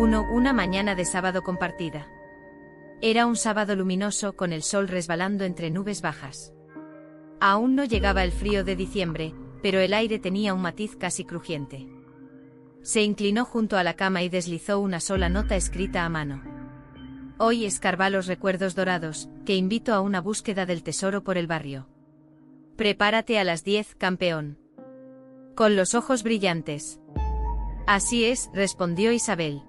1. Una mañana de sábado compartida. Era un sábado luminoso con el sol resbalando entre nubes bajas. Aún no llegaba el frío de diciembre, pero el aire tenía un matiz casi crujiente. Se inclinó junto a la cama y deslizó una sola nota escrita a mano. Hoy escarba los recuerdos dorados, que invito a una búsqueda del tesoro por el barrio. Prepárate a las 10, campeón. Con los ojos brillantes. Así es, respondió Isabel.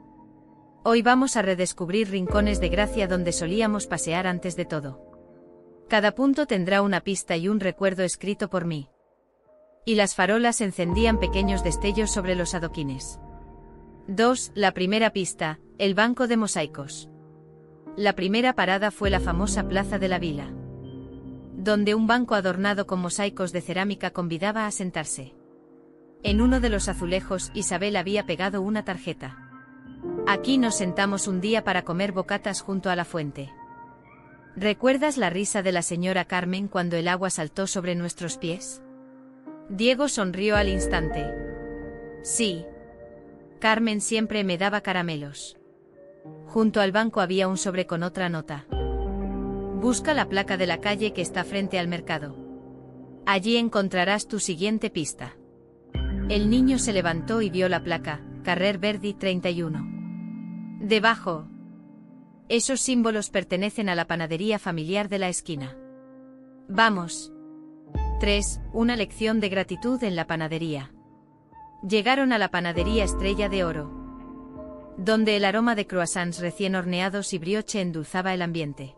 Hoy vamos a redescubrir rincones de gracia donde solíamos pasear antes de todo. Cada punto tendrá una pista y un recuerdo escrito por mí. Y las farolas encendían pequeños destellos sobre los adoquines. 2. La primera pista, el banco de mosaicos. La primera parada fue la famosa Plaza de la Vila, donde un banco adornado con mosaicos de cerámica convidaba a sentarse. En uno de los azulejos Isabel había pegado una tarjeta. Aquí nos sentamos un día para comer bocatas junto a la fuente. ¿Recuerdas la risa de la señora Carmen cuando el agua saltó sobre nuestros pies? Diego sonrió al instante. Sí. Carmen siempre me daba caramelos. Junto al banco había un sobre con otra nota. Busca la placa de la calle que está frente al mercado. Allí encontrarás tu siguiente pista. El niño se levantó y vio la placa, Carrer Verdi 31. Debajo. Esos símbolos pertenecen a la panadería familiar de la esquina. Vamos. 3. Una lección de gratitud en la panadería. Llegaron a la panadería Estrella de Oro, donde el aroma de croissants recién horneados y brioche endulzaba el ambiente.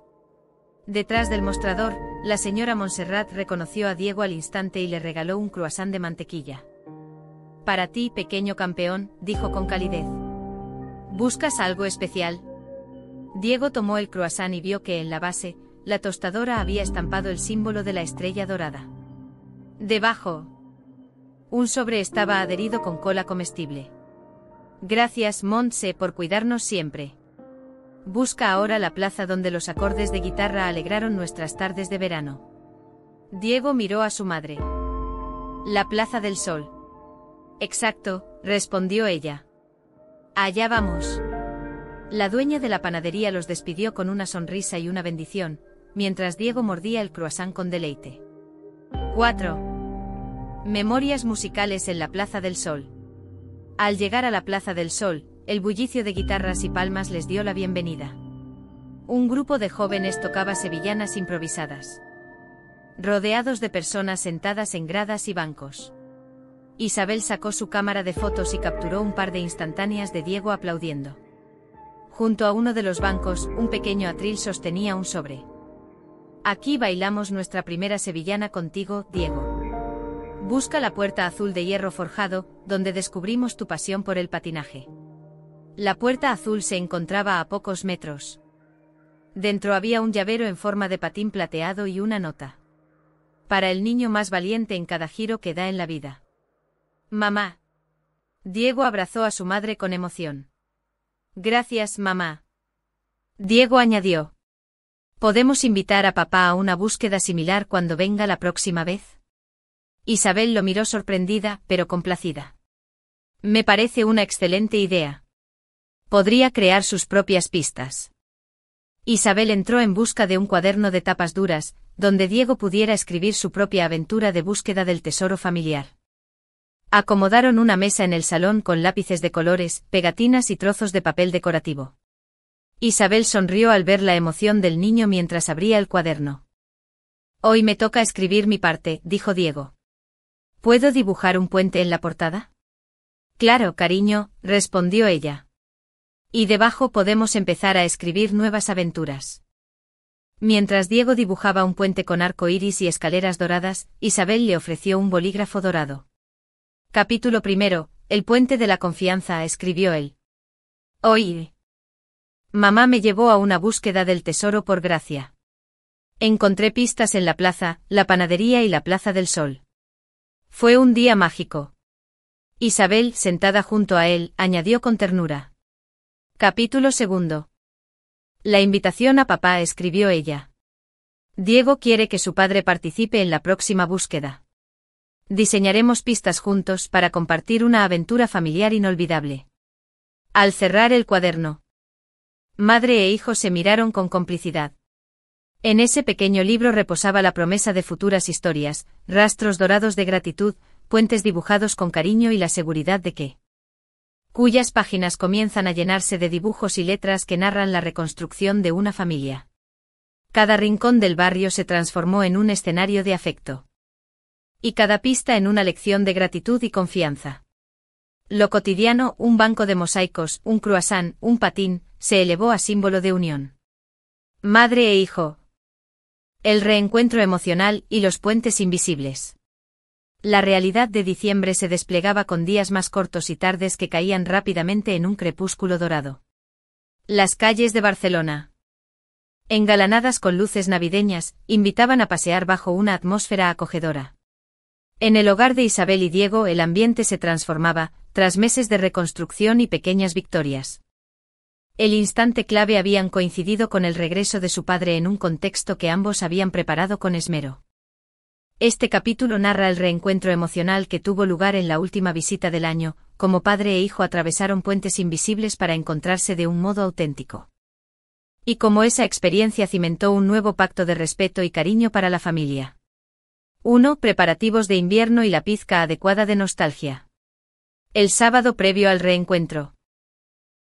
Detrás del mostrador, la señora Montserrat reconoció a Diego al instante y le regaló un croissant de mantequilla. Para ti, pequeño campeón, dijo con calidez. ¿Buscas algo especial? Diego tomó el croissant y vio que en la base, la tostadora había estampado el símbolo de la estrella dorada. Debajo, un sobre estaba adherido con cola comestible. Gracias, Montse, por cuidarnos siempre. Busca ahora la plaza donde los acordes de guitarra alegraron nuestras tardes de verano. Diego miró a su madre. La Plaza del Sol. Exacto, respondió ella. Allá vamos. La dueña de la panadería los despidió con una sonrisa y una bendición, mientras Diego mordía el croissant con deleite. 4. Memorias musicales en la Plaza del Sol. Al llegar a la Plaza del Sol, el bullicio de guitarras y palmas les dio la bienvenida. Un grupo de jóvenes tocaba sevillanas improvisadas, rodeados de personas sentadas en gradas y bancos. Isabel sacó su cámara de fotos y capturó un par de instantáneas de Diego aplaudiendo. Junto a uno de los bancos, un pequeño atril sostenía un sobre. Aquí bailamos nuestra primera sevillana contigo, Diego. Busca la puerta azul de hierro forjado, donde descubrimos tu pasión por el patinaje. La puerta azul se encontraba a pocos metros. Dentro había un llavero en forma de patín plateado y una nota. Para el niño más valiente en cada giro que da en la vida. Mamá. Diego abrazó a su madre con emoción. Gracias, mamá. Diego añadió. ¿Podemos invitar a papá a una búsqueda similar cuando venga la próxima vez? Isabel lo miró sorprendida, pero complacida. Me parece una excelente idea. Podría crear sus propias pistas. Isabel entró en busca de un cuaderno de tapas duras, donde Diego pudiera escribir su propia aventura de búsqueda del tesoro familiar. Acomodaron una mesa en el salón con lápices de colores, pegatinas y trozos de papel decorativo. Isabel sonrió al ver la emoción del niño mientras abría el cuaderno. Hoy me toca escribir mi parte, dijo Diego. ¿Puedo dibujar un puente en la portada? Claro, cariño, respondió ella. Y debajo podemos empezar a escribir nuevas aventuras. Mientras Diego dibujaba un puente con arco iris y escaleras doradas, Isabel le ofreció un bolígrafo dorado. Capítulo 1. El puente de la confianza, escribió él. Hoy. Mamá me llevó a una búsqueda del tesoro por gracia. Encontré pistas en la plaza, la panadería y la Plaza del Sol. Fue un día mágico. Isabel, sentada junto a él, añadió con ternura. Capítulo 2. La invitación a papá, escribió ella. Diego quiere que su padre participe en la próxima búsqueda. Diseñaremos pistas juntos para compartir una aventura familiar inolvidable. Al cerrar el cuaderno, madre e hijo se miraron con complicidad. En ese pequeño libro reposaba la promesa de futuras historias, rastros dorados de gratitud, puentes dibujados con cariño y la seguridad de que cuyas páginas comienzan a llenarse de dibujos y letras que narran la reconstrucción de una familia. Cada rincón del barrio se transformó en un escenario de afecto. Y cada pista en una lección de gratitud y confianza. Lo cotidiano, un banco de mosaicos, un croissant, un patín, se elevó a símbolo de unión. Madre e hijo. El reencuentro emocional y los puentes invisibles. La realidad de diciembre se desplegaba con días más cortos y tardes que caían rápidamente en un crepúsculo dorado. Las calles de Barcelona, engalanadas con luces navideñas, invitaban a pasear bajo una atmósfera acogedora. En el hogar de Isabel y Diego el ambiente se transformaba, tras meses de reconstrucción y pequeñas victorias. El instante clave habían coincidido con el regreso de su padre en un contexto que ambos habían preparado con esmero. Este capítulo narra el reencuentro emocional que tuvo lugar en la última visita del año, como padre e hijo atravesaron puentes invisibles para encontrarse de un modo auténtico. Y cómo esa experiencia cimentó un nuevo pacto de respeto y cariño para la familia. 1. Preparativos de invierno y la pizca adecuada de nostalgia. El sábado previo al reencuentro.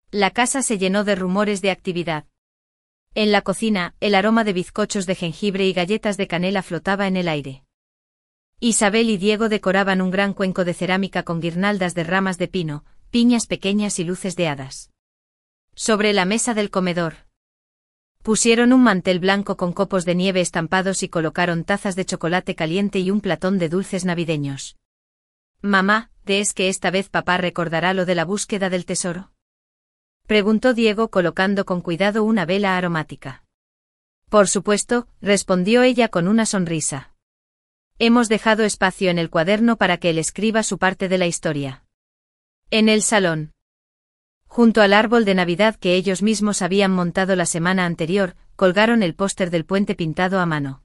La casa se llenó de rumores de actividad. En la cocina, el aroma de bizcochos de jengibre y galletas de canela flotaba en el aire. Isabel y Diego decoraban un gran cuenco de cerámica con guirnaldas de ramas de pino, piñas pequeñas y luces de hadas. Sobre la mesa del comedor, pusieron un mantel blanco con copos de nieve estampados y colocaron tazas de chocolate caliente y un platón de dulces navideños. Mamá, ¿crees que esta vez papá recordará lo de la búsqueda del tesoro? Preguntó Diego colocando con cuidado una vela aromática. Por supuesto, respondió ella con una sonrisa. Hemos dejado espacio en el cuaderno para que él escriba su parte de la historia. En el salón, junto al árbol de Navidad que ellos mismos habían montado la semana anterior, colgaron el póster del puente pintado a mano.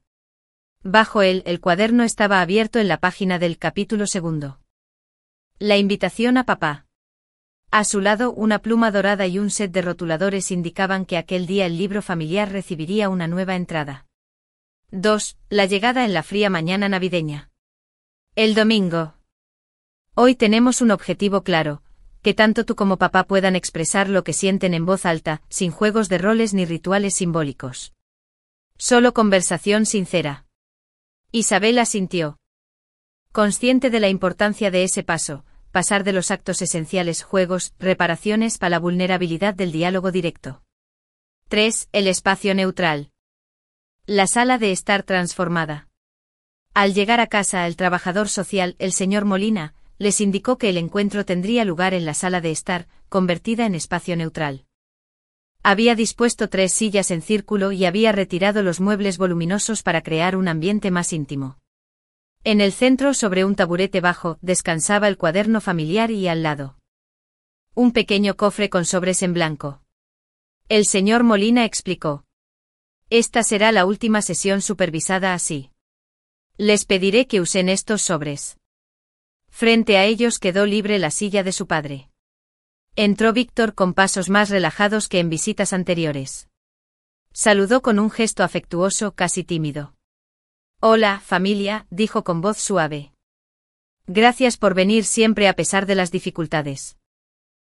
Bajo él, el cuaderno estaba abierto en la página del capítulo 2. La invitación a papá. A su lado, una pluma dorada y un set de rotuladores indicaban que aquel día el libro familiar recibiría una nueva entrada. 2. La llegada en la fría mañana navideña. El domingo. Hoy tenemos un objetivo claro, que tanto tú como papá puedan expresar lo que sienten en voz alta, sin juegos de roles ni rituales simbólicos. Solo conversación sincera. Isabel asintió. Consciente de la importancia de ese paso, pasar de los actos esenciales juegos, reparaciones a la vulnerabilidad del diálogo directo. 3. El espacio neutral. La sala de estar transformada. Al llegar a casa el trabajador social, el señor Molina, les indicó que el encuentro tendría lugar en la sala de estar, convertida en espacio neutral. Había dispuesto 3 sillas en círculo y había retirado los muebles voluminosos para crear un ambiente más íntimo. En el centro, sobre un taburete bajo, descansaba el cuaderno familiar y al lado un pequeño cofre con sobres en blanco. El señor Molina explicó. Esta será la última sesión supervisada así. Les pediré que usen estos sobres. Frente a ellos quedó libre la silla de su padre. Entró Víctor con pasos más relajados que en visitas anteriores. Saludó con un gesto afectuoso, casi tímido. Hola, familia, dijo con voz suave. Gracias por venir siempre a pesar de las dificultades.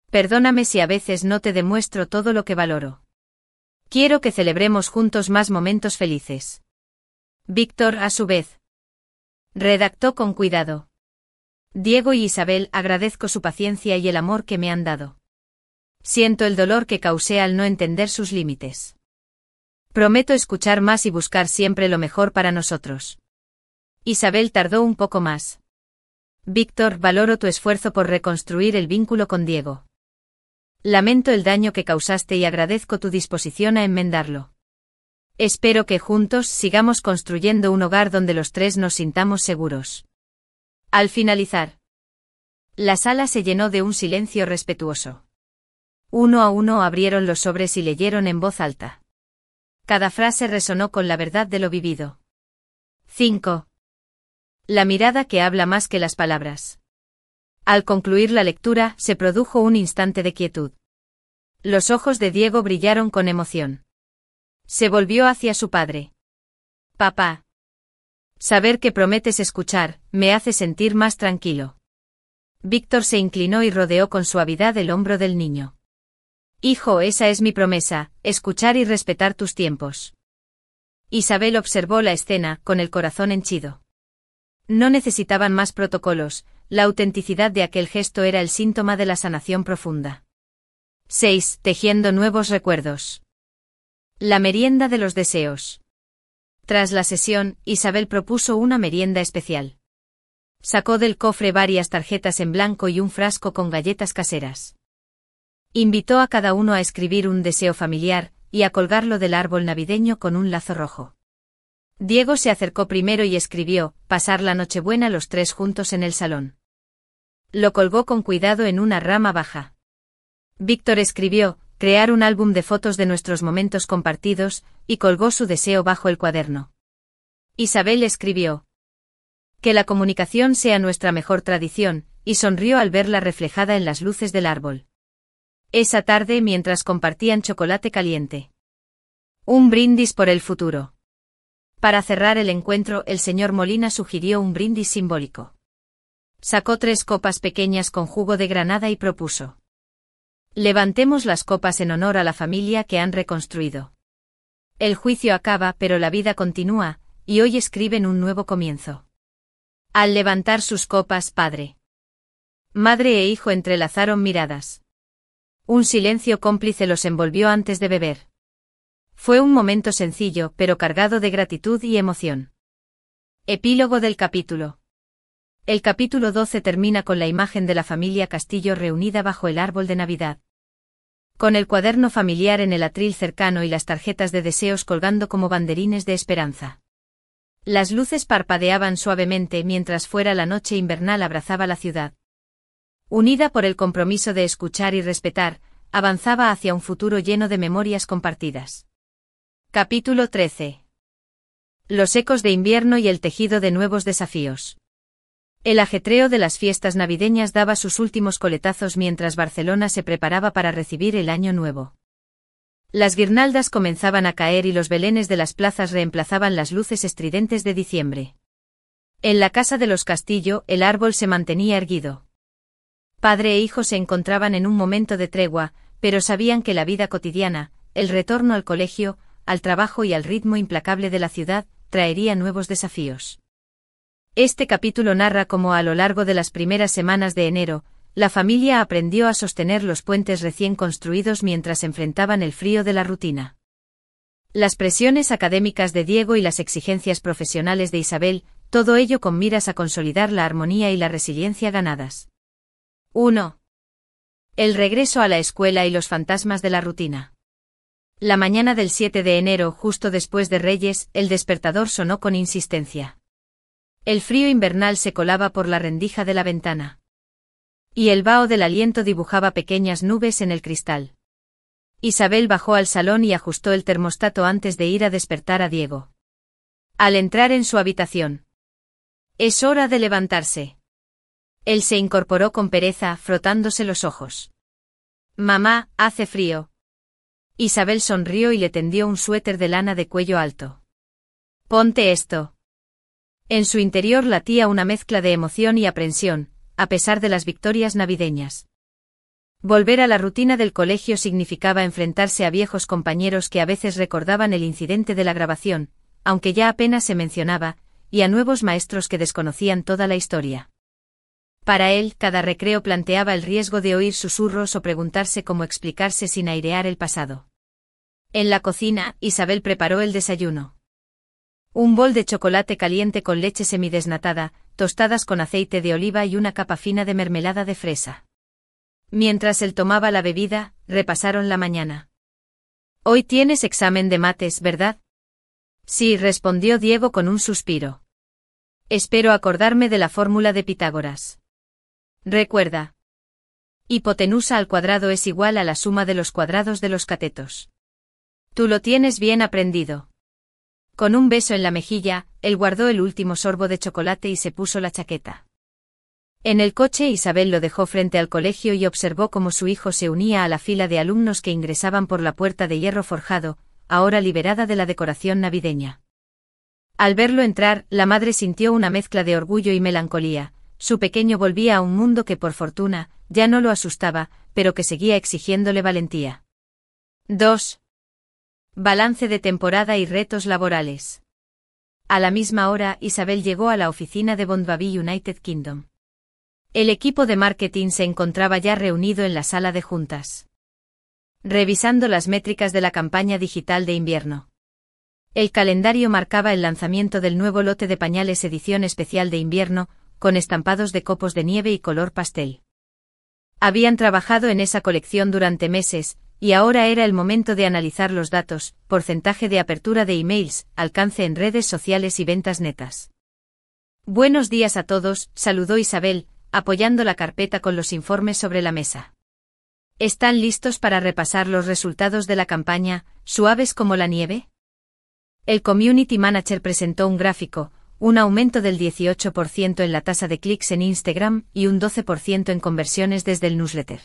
Perdóname si a veces no te demuestro todo lo que valoro. Quiero que celebremos juntos más momentos felices. Víctor, a su vez, redactó con cuidado. Diego y Isabel, agradezco su paciencia y el amor que me han dado. Siento el dolor que causé al no entender sus límites. Prometo escuchar más y buscar siempre lo mejor para nosotros. Isabel tardó un poco más. Víctor, valoro tu esfuerzo por reconstruir el vínculo con Diego. Lamento el daño que causaste y agradezco tu disposición a enmendarlo. Espero que juntos sigamos construyendo un hogar donde los 3 nos sintamos seguros. Al finalizar, la sala se llenó de un silencio respetuoso. Uno a uno abrieron los sobres y leyeron en voz alta. Cada frase resonó con la verdad de lo vivido. 5. La mirada que habla más que las palabras. Al concluir la lectura, se produjo un instante de quietud. Los ojos de Diego brillaron con emoción. Se volvió hacia su padre. Papá. Saber que prometes escuchar, me hace sentir más tranquilo. Víctor se inclinó y rodeó con suavidad el hombro del niño. Hijo, esa es mi promesa, escuchar y respetar tus tiempos. Isabel observó la escena, con el corazón henchido. No necesitaban más protocolos, la autenticidad de aquel gesto era el síntoma de la sanación profunda. 6. Tejiendo nuevos recuerdos. La merienda de los deseos. Tras la sesión, Isabel propuso una merienda especial. Sacó del cofre varias tarjetas en blanco y un frasco con galletas caseras. Invitó a cada uno a escribir un deseo familiar, y a colgarlo del árbol navideño con un lazo rojo. Diego se acercó primero y escribió, pasar la Nochebuena los tres juntos en el salón. Lo colgó con cuidado en una rama baja. Víctor escribió, crear un álbum de fotos de nuestros momentos compartidos, y colgó su deseo bajo el cuaderno. Isabel escribió, que la comunicación sea nuestra mejor tradición, y sonrió al verla reflejada en las luces del árbol. Esa tarde, mientras compartían chocolate caliente. Un brindis por el futuro. Para cerrar el encuentro, el señor Molina sugirió un brindis simbólico. Sacó 3 copas pequeñas con jugo de granada y propuso. Levantemos las copas en honor a la familia que han reconstruido. El juicio acaba, pero la vida continúa, y hoy escriben un nuevo comienzo. Al levantar sus copas, padre, madre e hijo entrelazaron miradas. Un silencio cómplice los envolvió antes de beber. Fue un momento sencillo, pero cargado de gratitud y emoción. Epílogo del capítulo. El capítulo 12 termina con la imagen de la familia Castillo reunida bajo el árbol de Navidad. Con el cuaderno familiar en el atril cercano y las tarjetas de deseos colgando como banderines de esperanza. Las luces parpadeaban suavemente mientras fuera la noche invernal abrazaba la ciudad. Unida por el compromiso de escuchar y respetar, avanzaba hacia un futuro lleno de memorias compartidas. Capítulo 13. Los ecos de invierno y el tejido de nuevos desafíos. El ajetreo de las fiestas navideñas daba sus últimos coletazos mientras Barcelona se preparaba para recibir el año nuevo. Las guirnaldas comenzaban a caer y los belenes de las plazas reemplazaban las luces estridentes de diciembre. En la casa de los Castillo, el árbol se mantenía erguido. Padre e hijo se encontraban en un momento de tregua, pero sabían que la vida cotidiana, el retorno al colegio, al trabajo y al ritmo implacable de la ciudad, traería nuevos desafíos. Este capítulo narra cómo a lo largo de las primeras semanas de enero, la familia aprendió a sostener los puentes recién construidos mientras enfrentaban el frío de la rutina. Las presiones académicas de Diego y las exigencias profesionales de Isabel, todo ello con miras a consolidar la armonía y la resiliencia ganadas. 1. El regreso a la escuela y los fantasmas de la rutina. La mañana del 7 de enero, justo después de Reyes, el despertador sonó con insistencia. El frío invernal se colaba por la rendija de la ventana. Y el vaho del aliento dibujaba pequeñas nubes en el cristal. Isabel bajó al salón y ajustó el termostato antes de ir a despertar a Diego. Al entrar en su habitación. Es hora de levantarse. Él se incorporó con pereza, frotándose los ojos. Mamá, hace frío. Isabel sonrió y le tendió un suéter de lana de cuello alto. Ponte esto. En su interior latía una mezcla de emoción y aprensión, a pesar de las victorias navideñas. Volver a la rutina del colegio significaba enfrentarse a viejos compañeros que a veces recordaban el incidente de la grabación, aunque ya apenas se mencionaba, y a nuevos maestros que desconocían toda la historia. Para él, cada recreo planteaba el riesgo de oír susurros o preguntarse cómo explicarse sin airear el pasado. En la cocina, Isabel preparó el desayuno. Un bol de chocolate caliente con leche semidesnatada, tostadas con aceite de oliva y una capa fina de mermelada de fresa. Mientras él tomaba la bebida, repasaron la mañana. Hoy tienes examen de mates, ¿verdad? Sí, respondió Diego con un suspiro. Espero acordarme de la fórmula de Pitágoras. Recuerda. Hipotenusa al cuadrado es igual a la suma de los cuadrados de los catetos. Tú lo tienes bien aprendido. Con un beso en la mejilla, él guardó el último sorbo de chocolate y se puso la chaqueta. En el coche Isabel lo dejó frente al colegio y observó cómo su hijo se unía a la fila de alumnos que ingresaban por la puerta de hierro forjado, ahora liberada de la decoración navideña. Al verlo entrar, la madre sintió una mezcla de orgullo y melancolía. Su pequeño volvía a un mundo que por fortuna, ya no lo asustaba, pero que seguía exigiéndole valentía. 2. Balance de temporada y retos laborales. A la misma hora, Isabel llegó a la oficina de Bondbaby United Kingdom. El equipo de marketing se encontraba ya reunido en la sala de juntas, revisando las métricas de la campaña digital de invierno. El calendario marcaba el lanzamiento del nuevo lote de pañales edición especial de invierno, con estampados de copos de nieve y color pastel. Habían trabajado en esa colección durante meses, y ahora era el momento de analizar los datos, porcentaje de apertura de emails, alcance en redes sociales y ventas netas. Buenos días a todos, saludó Isabel, apoyando la carpeta con los informes sobre la mesa. ¿Están listos para repasar los resultados de la campaña, suaves como la nieve? El Community Manager presentó un gráfico, un aumento del 18% en la tasa de clics en Instagram y un 12% en conversiones desde el newsletter.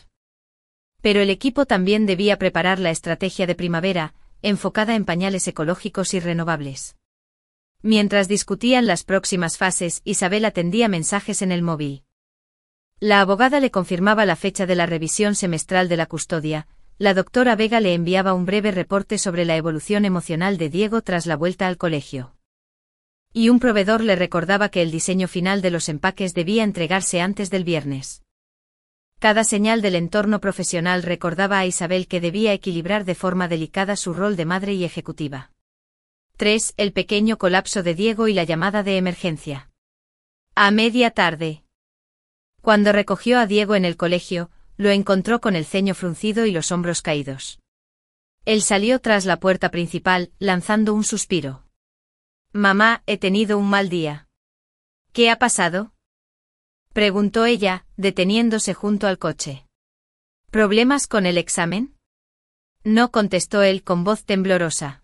Pero el equipo también debía preparar la estrategia de primavera, enfocada en pañales ecológicos y renovables. Mientras discutían las próximas fases, Isabel atendía mensajes en el móvil. La abogada le confirmaba la fecha de la revisión semestral de la custodia, la doctora Vega le enviaba un breve reporte sobre la evolución emocional de Diego tras la vuelta al colegio. Y un proveedor le recordaba que el diseño final de los empaques debía entregarse antes del viernes. Cada señal del entorno profesional recordaba a Isabel que debía equilibrar de forma delicada su rol de madre y ejecutiva. 3. El pequeño colapso de Diego y la llamada de emergencia. A media tarde. Cuando recogió a Diego en el colegio, lo encontró con el ceño fruncido y los hombros caídos. Él salió tras la puerta principal, lanzando un suspiro. «Mamá, he tenido un mal día». «¿Qué ha pasado?», preguntó ella, deteniéndose junto al coche. «¿Problemas con el examen?». «No», contestó él con voz temblorosa.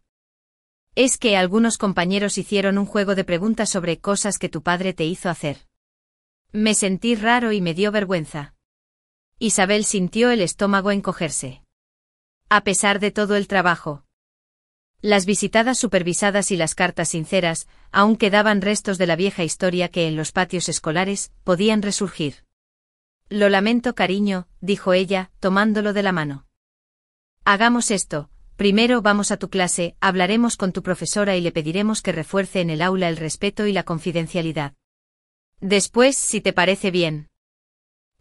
«Es que algunos compañeros hicieron un juego de preguntas sobre cosas que tu padre te hizo hacer. Me sentí raro y me dio vergüenza». Isabel sintió el estómago encogerse. A pesar de todo el trabajo, las visitadas supervisadas y las cartas sinceras, aún quedaban restos de la vieja historia que en los patios escolares podían resurgir. «Lo lamento, cariño», dijo ella, tomándolo de la mano. «Hagamos esto, primero vamos a tu clase, hablaremos con tu profesora y le pediremos que refuerce en el aula el respeto y la confidencialidad. Después, si te parece bien».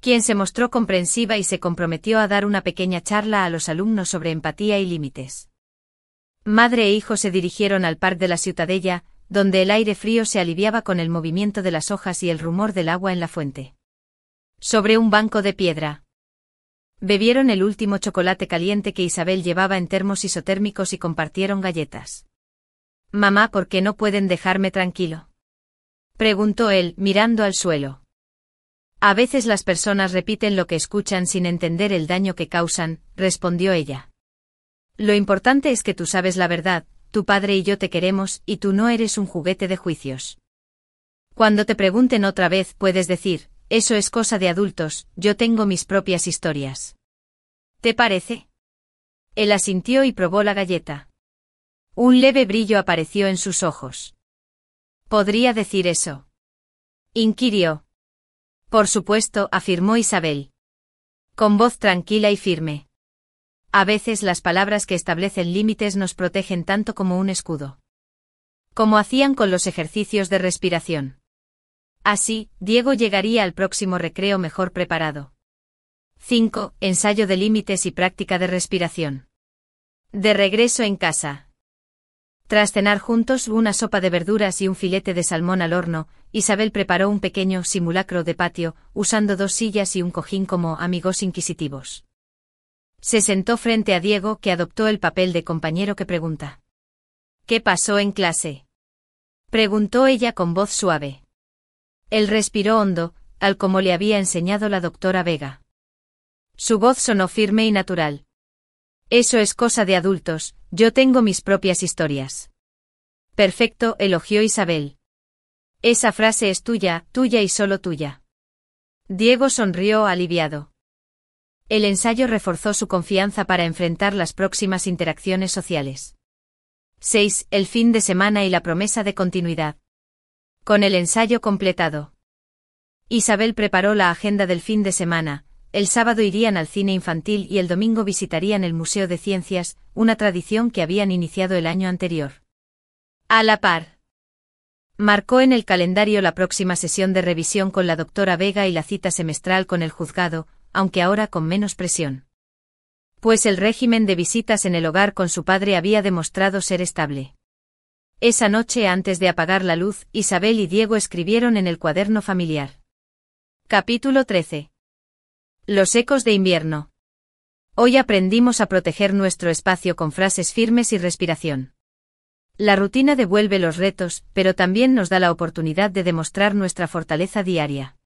Quien se mostró comprensiva y se comprometió a dar una pequeña charla a los alumnos sobre empatía y límites. Madre e hijo se dirigieron al parque de la Ciutadella, donde el aire frío se aliviaba con el movimiento de las hojas y el rumor del agua en la fuente. Sobre un banco de piedra. Bebieron el último chocolate caliente que Isabel llevaba en termos isotérmicos y compartieron galletas. «Mamá, ¿por qué no pueden dejarme tranquilo?», preguntó él, mirando al suelo. «A veces las personas repiten lo que escuchan sin entender el daño que causan», respondió ella. «Lo importante es que tú sabes la verdad, tu padre y yo te queremos y tú no eres un juguete de juicios. Cuando te pregunten otra vez puedes decir, eso es cosa de adultos, yo tengo mis propias historias. ¿Te parece?». Él asintió y probó la galleta. Un leve brillo apareció en sus ojos. «¿Podría decir eso?», inquirió. «Por supuesto», afirmó Isabel, con voz tranquila y firme. A veces las palabras que establecen límites nos protegen tanto como un escudo. Como hacían con los ejercicios de respiración. Así, Diego llegaría al próximo recreo mejor preparado. 5. Ensayo de límites y práctica de respiración. De regreso en casa. Tras cenar juntos una sopa de verduras y un filete de salmón al horno, Isabel preparó un pequeño simulacro de patio, usando 2 sillas y un cojín como amigos inquisitivos. Se sentó frente a Diego, que adoptó el papel de compañero que pregunta. «¿Qué pasó en clase?», preguntó ella con voz suave. Él respiró hondo, al como le había enseñado la doctora Vega. Su voz sonó firme y natural. «Eso es cosa de adultos, yo tengo mis propias historias». «Perfecto», elogió Isabel. «Esa frase es tuya, tuya y solo tuya». Diego sonrió aliviado. El ensayo reforzó su confianza para enfrentar las próximas interacciones sociales. 6. El fin de semana y la promesa de continuidad. Con el ensayo completado, Isabel preparó la agenda del fin de semana. El sábado irían al cine infantil y el domingo visitarían el Museo de Ciencias, una tradición que habían iniciado el año anterior. A la par, marcó en el calendario la próxima sesión de revisión con la doctora Vega y la cita semestral con el juzgado, aunque ahora con menos presión. Pues el régimen de visitas en el hogar con su padre había demostrado ser estable. Esa noche, antes de apagar la luz, Isabel y Diego escribieron en el cuaderno familiar. Capítulo 13. Los ecos de invierno. Hoy aprendimos a proteger nuestro espacio con frases firmes y respiración. La rutina devuelve los retos, pero también nos da la oportunidad de demostrar nuestra fortaleza diaria.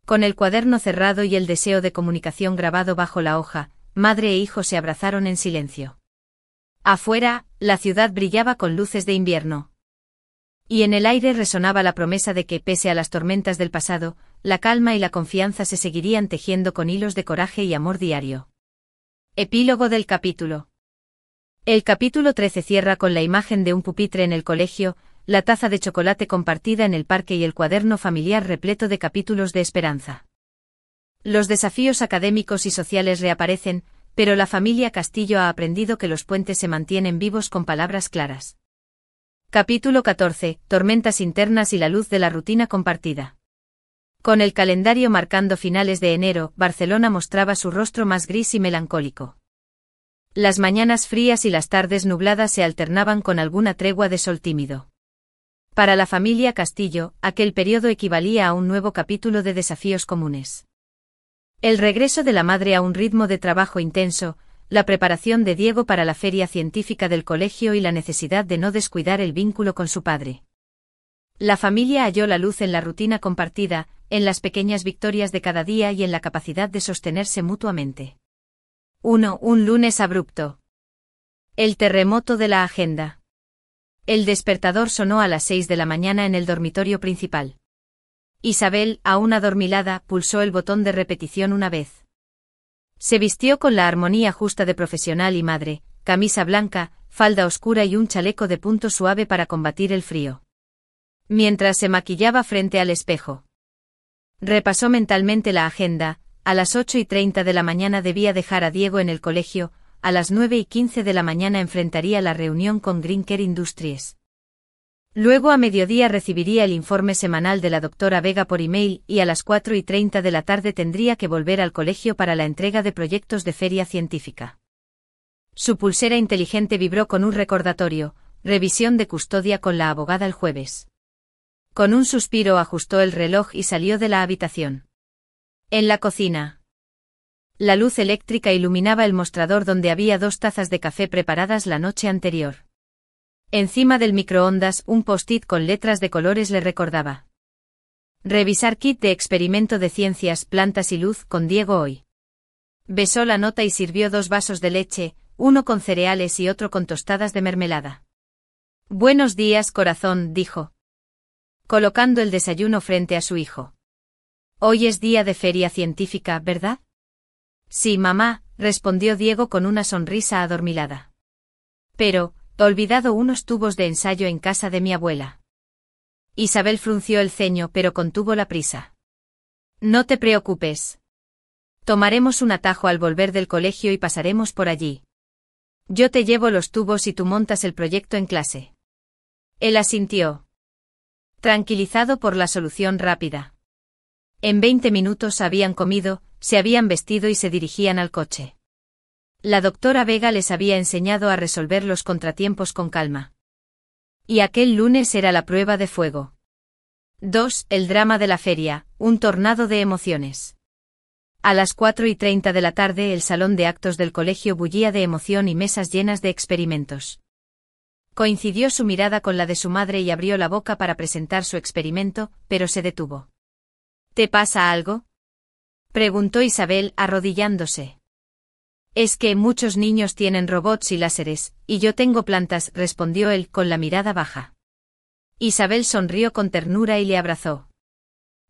Con el cuaderno cerrado y el deseo de comunicación grabado bajo la hoja, madre e hijo se abrazaron en silencio. Afuera, la ciudad brillaba con luces de invierno. Y en el aire resonaba la promesa de que, pese a las tormentas del pasado, la calma y la confianza se seguirían tejiendo con hilos de coraje y amor diario. Epílogo del capítulo. El capítulo 13 cierra con la imagen de un pupitre en el colegio, la taza de chocolate compartida en el parque y el cuaderno familiar repleto de capítulos de esperanza. Los desafíos académicos y sociales reaparecen, pero la familia Castillo ha aprendido que los puentes se mantienen vivos con palabras claras. Capítulo 14. Tormentas internas y la luz de la rutina compartida. Con el calendario marcando finales de enero, Barcelona mostraba su rostro más gris y melancólico. Las mañanas frías y las tardes nubladas se alternaban con alguna tregua de sol tímido. Para la familia Castillo, aquel periodo equivalía a un nuevo capítulo de desafíos comunes. El regreso de la madre a un ritmo de trabajo intenso, la preparación de Diego para la feria científica del colegio y la necesidad de no descuidar el vínculo con su padre. La familia halló la luz en la rutina compartida, en las pequeñas victorias de cada día y en la capacidad de sostenerse mutuamente. 1. Un lunes abrupto. El terremoto de la agenda. El despertador sonó a las 6 de la mañana en el dormitorio principal. Isabel, aún adormilada, pulsó el botón de repetición una vez. Se vistió con la armonía justa de profesional y madre, camisa blanca, falda oscura y un chaleco de punto suave para combatir el frío. Mientras se maquillaba frente al espejo, repasó mentalmente la agenda. A las 8:30 de la mañana debía dejar a Diego en el colegio, a las 9:15 de la mañana enfrentaría la reunión con Greenker Industries. Luego a mediodía recibiría el informe semanal de la doctora Vega por email y a las 4:30 de la tarde tendría que volver al colegio para la entrega de proyectos de feria científica. Su pulsera inteligente vibró con un recordatorio: revisión de custodia con la abogada el jueves. Con un suspiro ajustó el reloj y salió de la habitación. En la cocina, la luz eléctrica iluminaba el mostrador donde había 2 tazas de café preparadas la noche anterior. Encima del microondas, un post-it con letras de colores le recordaba: revisar kit de experimento de ciencias, plantas y luz con Diego hoy. Besó la nota y sirvió 2 vasos de leche, uno con cereales y otro con tostadas de mermelada. Buenos días, corazón, dijo, colocando el desayuno frente a su hijo. Hoy es día de feria científica, ¿verdad? Sí, mamá, respondió Diego con una sonrisa adormilada. Pero, he olvidado unos tubos de ensayo en casa de mi abuela. Isabel frunció el ceño pero contuvo la prisa. No te preocupes. Tomaremos un atajo al volver del colegio y pasaremos por allí. Yo te llevo los tubos y tú montas el proyecto en clase. Él asintió, tranquilizado por la solución rápida. En 20 minutos habían comido, se habían vestido y se dirigían al coche. La doctora Vega les había enseñado a resolver los contratiempos con calma. Y aquel lunes era la prueba de fuego. 2. El drama de la feria, un tornado de emociones. A las 4:30 de la tarde el salón de actos del colegio bullía de emoción y mesas llenas de experimentos. Coincidió su mirada con la de su madre y abrió la boca para presentar su experimento, pero se detuvo. ¿Te pasa algo?, preguntó Isabel, arrodillándose. Es que muchos niños tienen robots y láseres, y yo tengo plantas, respondió él con la mirada baja. Isabel sonrió con ternura y le abrazó.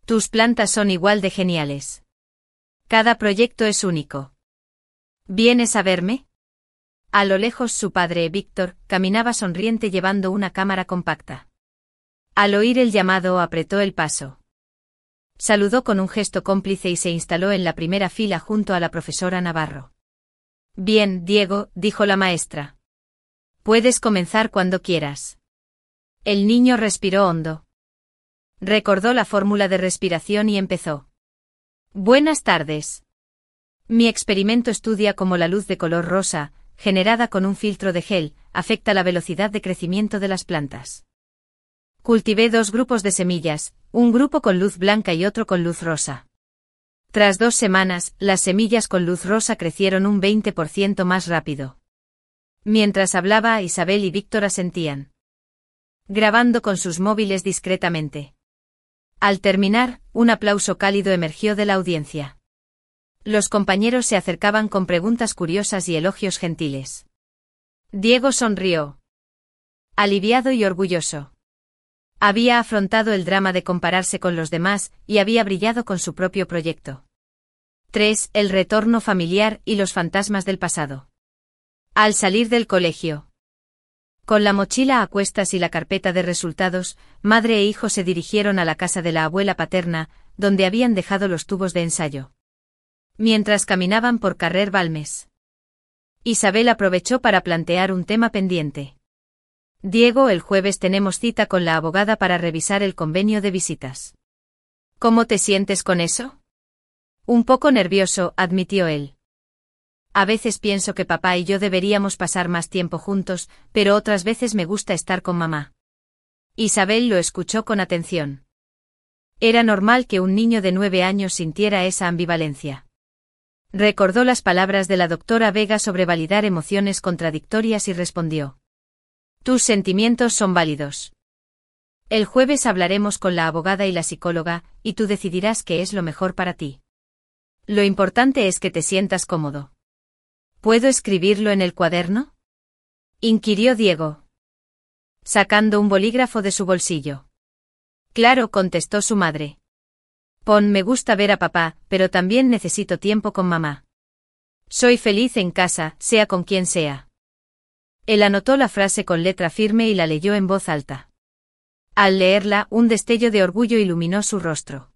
Tus plantas son igual de geniales. Cada proyecto es único. ¿Vienes a verme? A lo lejos su padre, Víctor, caminaba sonriente llevando una cámara compacta. Al oír el llamado apretó el paso. Saludó con un gesto cómplice y se instaló en la primera fila junto a la profesora Navarro. Bien, Diego, dijo la maestra. Puedes comenzar cuando quieras. El niño respiró hondo. Recordó la fórmula de respiración y empezó. Buenas tardes. Mi experimento estudia cómo la luz de color rosa, generada con un filtro de gel, afecta la velocidad de crecimiento de las plantas. Cultivé 2 grupos de semillas, un grupo con luz blanca y otro con luz rosa. Tras 2 semanas, las semillas con luz rosa crecieron un 20% más rápido. Mientras hablaba, Isabel y Víctor asentían. Grabando con sus móviles discretamente. Al terminar, un aplauso cálido emergió de la audiencia. Los compañeros se acercaban con preguntas curiosas y elogios gentiles. Diego sonrió. Aliviado y orgulloso. Había afrontado el drama de compararse con los demás, y había brillado con su propio proyecto. 3. El retorno familiar y los fantasmas del pasado. Al salir del colegio. Con la mochila a cuestas y la carpeta de resultados, madre e hijo se dirigieron a la casa de la abuela paterna, donde habían dejado los tubos de ensayo. Mientras caminaban por Carrer Balmes, Isabel aprovechó para plantear un tema pendiente. Diego, el jueves tenemos cita con la abogada para revisar el convenio de visitas. ¿Cómo te sientes con eso? Un poco nervioso, admitió él. A veces pienso que papá y yo deberíamos pasar más tiempo juntos, pero otras veces me gusta estar con mamá. Isabel lo escuchó con atención. Era normal que un niño de 9 años sintiera esa ambivalencia. Recordó las palabras de la doctora Vega sobre validar emociones contradictorias y respondió. Tus sentimientos son válidos. El jueves hablaremos con la abogada y la psicóloga, y tú decidirás qué es lo mejor para ti. Lo importante es que te sientas cómodo. ¿Puedo escribirlo en el cuaderno? Inquirió Diego, sacando un bolígrafo de su bolsillo. Claro, contestó su madre. Pon me gusta ver a papá, pero también necesito tiempo con mamá. Soy feliz en casa, sea con quien sea. Él anotó la frase con letra firme y la leyó en voz alta. Al leerla, un destello de orgullo iluminó su rostro.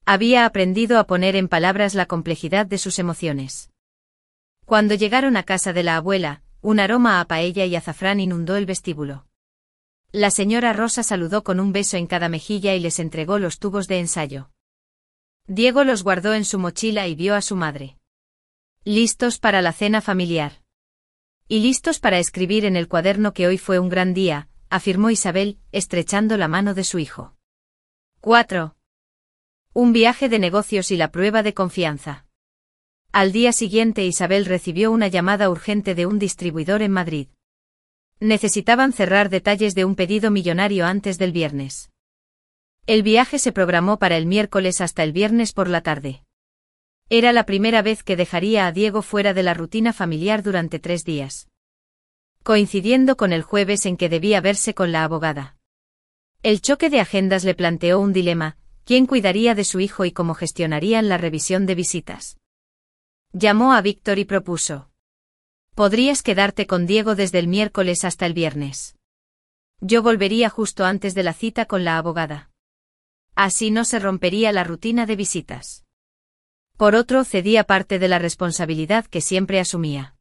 Había aprendido a poner en palabras la complejidad de sus emociones. Cuando llegaron a casa de la abuela, un aroma a paella y azafrán inundó el vestíbulo. La señora Rosa saludó con un beso en cada mejilla y les entregó los tubos de ensayo. Diego los guardó en su mochila y vio a su madre. ¿Listos para la cena familiar? Y listos para escribir en el cuaderno que hoy fue un gran día, afirmó Isabel, estrechando la mano de su hijo. 4. Un viaje de negocios y la prueba de confianza. Al día siguiente Isabel recibió una llamada urgente de un distribuidor en Madrid. Necesitaban cerrar detalles de un pedido millonario antes del viernes. El viaje se programó para el miércoles hasta el viernes por la tarde. Era la primera vez que dejaría a Diego fuera de la rutina familiar durante 3 días. Coincidiendo con el jueves en que debía verse con la abogada. El choque de agendas le planteó un dilema: ¿quién cuidaría de su hijo y cómo gestionarían la revisión de visitas? Llamó a Víctor y propuso. Podrías quedarte con Diego desde el miércoles hasta el viernes. Yo volvería justo antes de la cita con la abogada. Así no se rompería la rutina de visitas. Por otro, cedía parte de la responsabilidad que siempre asumía.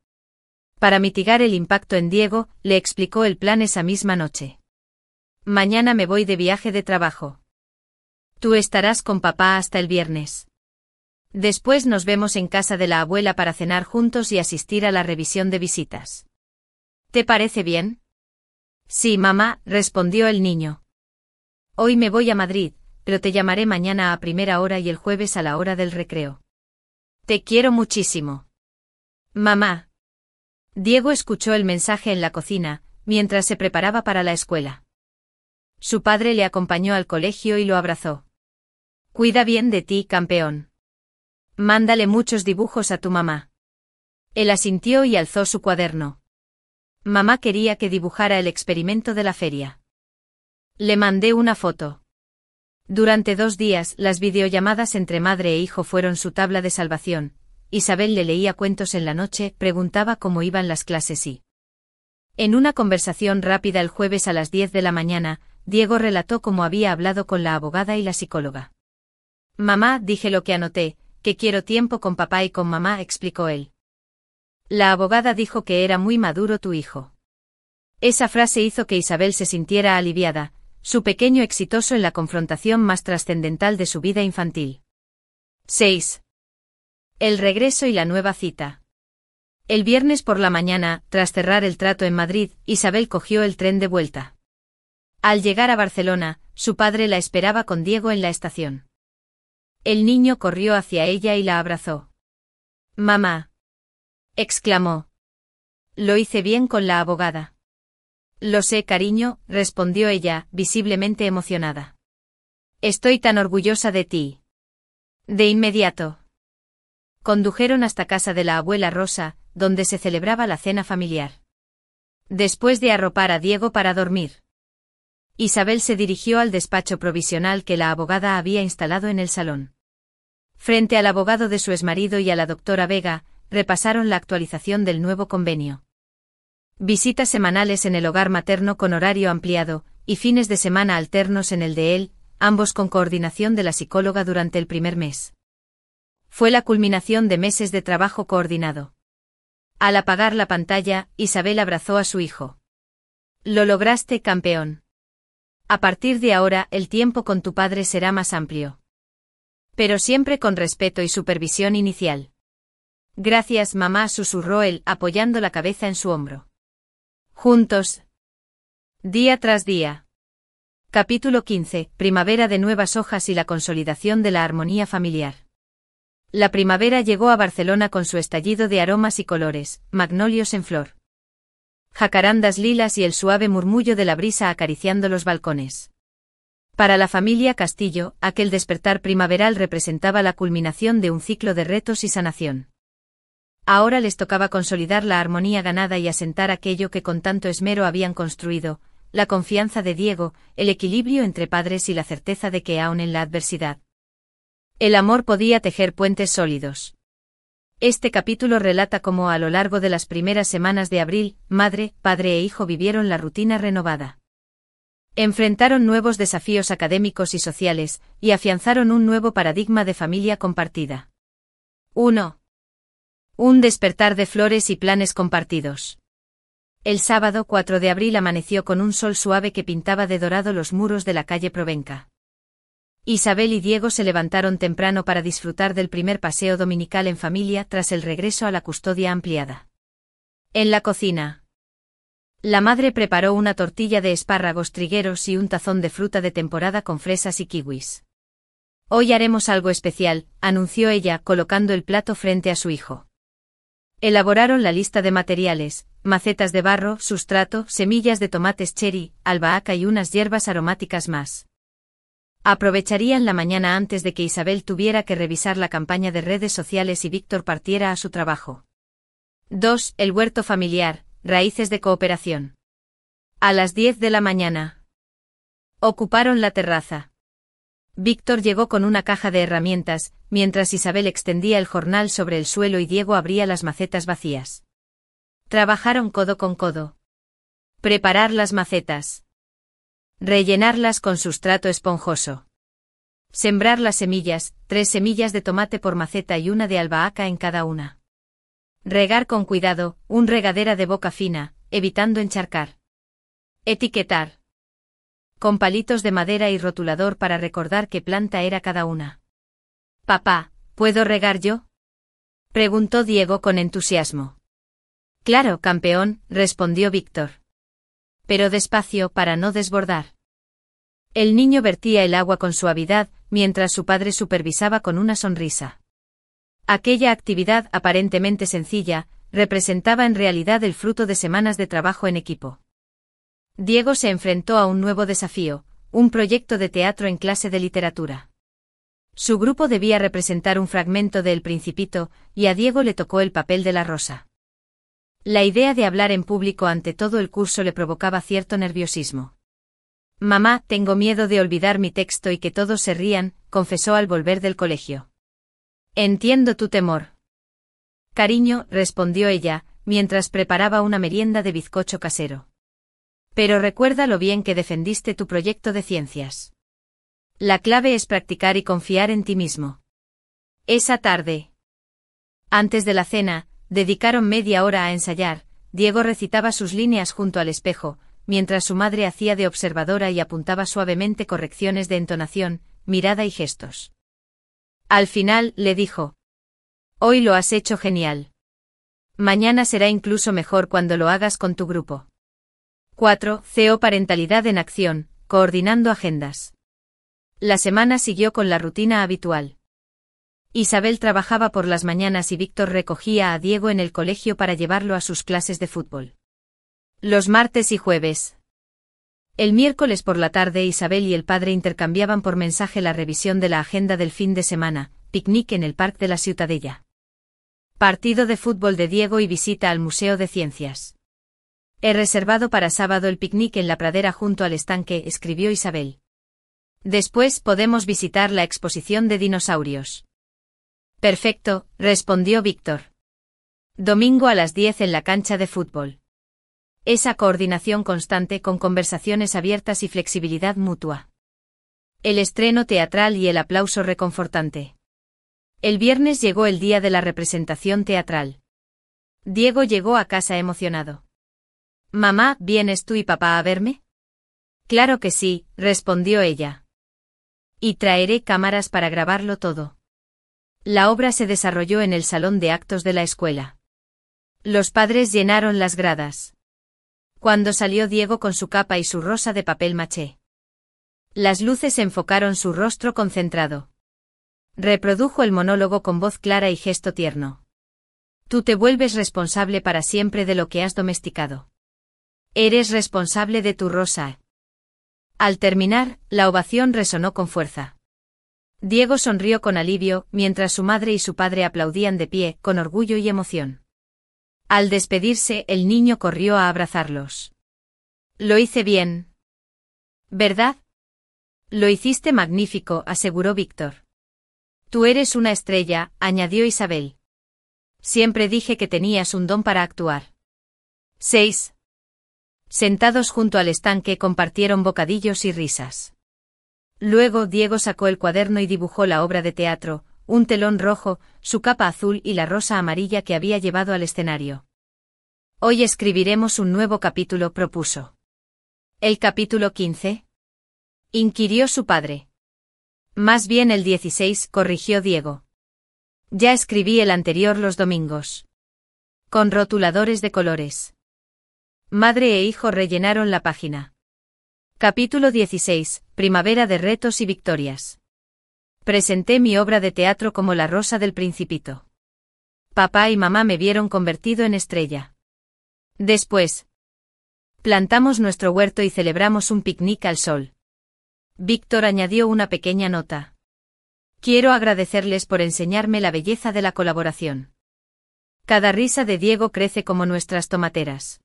Para mitigar el impacto en Diego, le explicó el plan esa misma noche. Mañana me voy de viaje de trabajo. Tú estarás con papá hasta el viernes. Después nos vemos en casa de la abuela para cenar juntos y asistir a la revisión de visitas. ¿Te parece bien? Sí, mamá, respondió el niño. Hoy me voy a Madrid, pero te llamaré mañana a primera hora y el jueves a la hora del recreo. Te quiero muchísimo. Mamá. Diego escuchó el mensaje en la cocina, mientras se preparaba para la escuela. Su padre le acompañó al colegio y lo abrazó. Cuida bien de ti, campeón. Mándale muchos dibujos a tu mamá. Él asintió y alzó su cuaderno. Mamá quería que dibujara el experimento de la feria. Le mandé una foto. Durante 2 días, las videollamadas entre madre e hijo fueron su tabla de salvación. Isabel le leía cuentos en la noche, preguntaba cómo iban las clases y... En una conversación rápida el jueves a las 10 de la mañana, Diego relató cómo había hablado con la abogada y la psicóloga. «Mamá, dije lo que anoté, que quiero tiempo con papá y con mamá», explicó él. La abogada dijo que era muy maduro tu hijo. Esa frase hizo que Isabel se sintiera aliviada, su pequeño exitoso en la confrontación más trascendental de su vida infantil. 6. El regreso y la nueva cita. El viernes por la mañana, tras cerrar el trato en Madrid, Isabel cogió el tren de vuelta. Al llegar a Barcelona, su padre la esperaba con Diego en la estación. El niño corrió hacia ella y la abrazó. «Mamá», exclamó. «Lo hice bien con la abogada». «Lo sé, cariño», respondió ella, visiblemente emocionada. «Estoy tan orgullosa de ti». De inmediato. Condujeron hasta casa de la abuela Rosa, donde se celebraba la cena familiar. Después de arropar a Diego para dormir, Isabel se dirigió al despacho provisional que la abogada había instalado en el salón. Frente al abogado de su exmarido y a la doctora Vega, repasaron la actualización del nuevo convenio. Visitas semanales en el hogar materno con horario ampliado, y fines de semana alternos en el de él, ambos con coordinación de la psicóloga durante el primer mes. Fue la culminación de meses de trabajo coordinado. Al apagar la pantalla, Isabel abrazó a su hijo. «Lo lograste, campeón. A partir de ahora, el tiempo con tu padre será más amplio. Pero siempre con respeto y supervisión inicial». «Gracias, mamá», susurró él, apoyando la cabeza en su hombro. Juntos. Día tras día. Capítulo 15. Primavera de nuevas hojas y la consolidación de la armonía familiar. La primavera llegó a Barcelona con su estallido de aromas y colores, magnolios en flor, jacarandas lilas y el suave murmullo de la brisa acariciando los balcones. Para la familia Castillo, aquel despertar primaveral representaba la culminación de un ciclo de retos y sanación. Ahora les tocaba consolidar la armonía ganada y asentar aquello que con tanto esmero habían construido, la confianza de Diego, el equilibrio entre padres y la certeza de que aun en la adversidad, el amor podía tejer puentes sólidos. Este capítulo relata cómo a lo largo de las primeras semanas de abril, madre, padre e hijo vivieron la rutina renovada. Enfrentaron nuevos desafíos académicos y sociales, y afianzaron un nuevo paradigma de familia compartida. 1. Un despertar de flores y planes compartidos. El sábado 4 de abril amaneció con un sol suave que pintaba de dorado los muros de la calle Provenca. Isabel y Diego se levantaron temprano para disfrutar del primer paseo dominical en familia tras el regreso a la custodia ampliada. En la cocina, la madre preparó una tortilla de espárragos trigueros y un tazón de fruta de temporada con fresas y kiwis. «Hoy haremos algo especial», anunció ella, colocando el plato frente a su hijo. Elaboraron la lista de materiales: macetas de barro, sustrato, semillas de tomates cherry, albahaca y unas hierbas aromáticas más. Aprovecharían la mañana antes de que Isabel tuviera que revisar la campaña de redes sociales y Víctor partiera a su trabajo. 2. El huerto familiar, raíces de cooperación. A las 10 de la mañana. Ocuparon la terraza. Víctor llegó con una caja de herramientas, mientras Isabel extendía el jornal sobre el suelo y Diego abría las macetas vacías. Trabajaron codo con codo. Preparar las macetas. Rellenarlas con sustrato esponjoso. Sembrar las semillas, 3 semillas de tomate por maceta y una de albahaca en cada una. Regar con cuidado, un regadera de boca fina, evitando encharcar. Etiquetar. Con palitos de madera y rotulador para recordar qué planta era cada una. «Papá, ¿puedo regar yo?», preguntó Diego con entusiasmo. «Claro, campeón», respondió Víctor. «Pero despacio para no desbordar». El niño vertía el agua con suavidad, mientras su padre supervisaba con una sonrisa. Aquella actividad aparentemente sencilla, representaba en realidad el fruto de semanas de trabajo en equipo. Diego se enfrentó a un nuevo desafío, un proyecto de teatro en clase de literatura. Su grupo debía representar un fragmento de El Principito, y a Diego le tocó el papel de la Rosa. La idea de hablar en público ante todo el curso le provocaba cierto nerviosismo. Mamá, tengo miedo de olvidar mi texto y que todos se rían, confesó al volver del colegio. Entiendo tu temor. Cariño, respondió ella, mientras preparaba una merienda de bizcocho casero. Pero recuerda lo bien que defendiste tu proyecto de ciencias. La clave es practicar y confiar en ti mismo. Esa tarde, antes de la cena, dedicaron media hora a ensayar. Diego recitaba sus líneas junto al espejo, mientras su madre hacía de observadora y apuntaba suavemente correcciones de entonación, mirada y gestos. Al final, le dijo: Hoy lo has hecho genial. Mañana será incluso mejor cuando lo hagas con tu grupo. 4. CEO Parentalidad en acción, coordinando agendas. La semana siguió con la rutina habitual. Isabel trabajaba por las mañanas y Víctor recogía a Diego en el colegio para llevarlo a sus clases de fútbol. Los martes y jueves. El miércoles por la tarde Isabel y el padre intercambiaban por mensaje la revisión de la agenda del fin de semana, picnic en el Parc de la Ciutadella. Partido de fútbol de Diego y visita al Museo de Ciencias. He reservado para sábado el picnic en la pradera junto al estanque, escribió Isabel. Después podemos visitar la exposición de dinosaurios. Perfecto, respondió Víctor. Domingo a las 10 en la cancha de fútbol. Esa coordinación constante con conversaciones abiertas y flexibilidad mutua. El estreno teatral y el aplauso reconfortante. El viernes llegó el día de la representación teatral. Diego llegó a casa emocionado. Mamá, ¿vienes tú y papá a verme? Claro que sí, respondió ella. Y traeré cámaras para grabarlo todo. La obra se desarrolló en el salón de actos de la escuela. Los padres llenaron las gradas. Cuando salió Diego con su capa y su rosa de papel maché. Las luces enfocaron su rostro concentrado. Reprodujo el monólogo con voz clara y gesto tierno. Tú te vuelves responsable para siempre de lo que has domesticado. Eres responsable de tu rosa. Al terminar, la ovación resonó con fuerza. Diego sonrió con alivio, mientras su madre y su padre aplaudían de pie, con orgullo y emoción. Al despedirse, el niño corrió a abrazarlos. Lo hice bien. ¿Verdad? Lo hiciste magnífico, aseguró Víctor. Tú eres una estrella, añadió Isabel. Siempre dije que tenías un don para actuar. 6. Sentados junto al estanque compartieron bocadillos y risas. Luego Diego sacó el cuaderno y dibujó la obra de teatro, un telón rojo, su capa azul y la rosa amarilla que había llevado al escenario. Hoy escribiremos un nuevo capítulo, propuso. ¿El capítulo 15? Inquirió su padre. Más bien el 16, corrigió Diego. Ya escribí el anterior los domingos. Con rotuladores de colores. Madre e hijo rellenaron la página. Capítulo 16, Primavera de retos y victorias. Presenté mi obra de teatro como La Rosa del Principito. Papá y mamá me vieron convertido en estrella. Después, plantamos nuestro huerto y celebramos un picnic al sol. Víctor añadió una pequeña nota. Quiero agradecerles por enseñarme la belleza de la colaboración. Cada risa de Diego crece como nuestras tomateras.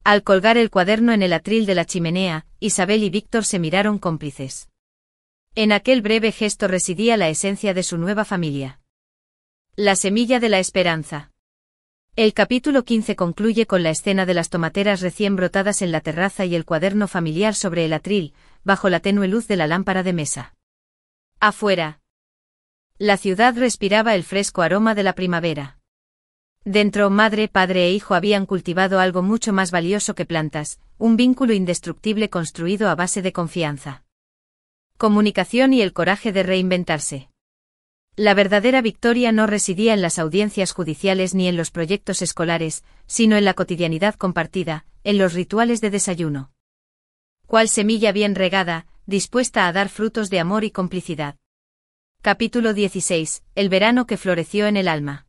Al colgar el cuaderno en el atril de la chimenea, Isabel y Víctor se miraron cómplices. En aquel breve gesto residía la esencia de su nueva familia. La semilla de la esperanza. El capítulo 15 concluye con la escena de las tomateras recién brotadas en la terraza y el cuaderno familiar sobre el atril, bajo la tenue luz de la lámpara de mesa. Afuera. La ciudad respiraba el fresco aroma de la primavera. Dentro, madre, padre e hijo habían cultivado algo mucho más valioso que plantas, un vínculo indestructible construido a base de confianza. Comunicación y el coraje de reinventarse. La verdadera victoria no residía en las audiencias judiciales ni en los proyectos escolares, sino en la cotidianidad compartida, en los rituales de desayuno. Cual semilla bien regada, dispuesta a dar frutos de amor y complicidad. Capítulo 16. El verano que floreció en el alma.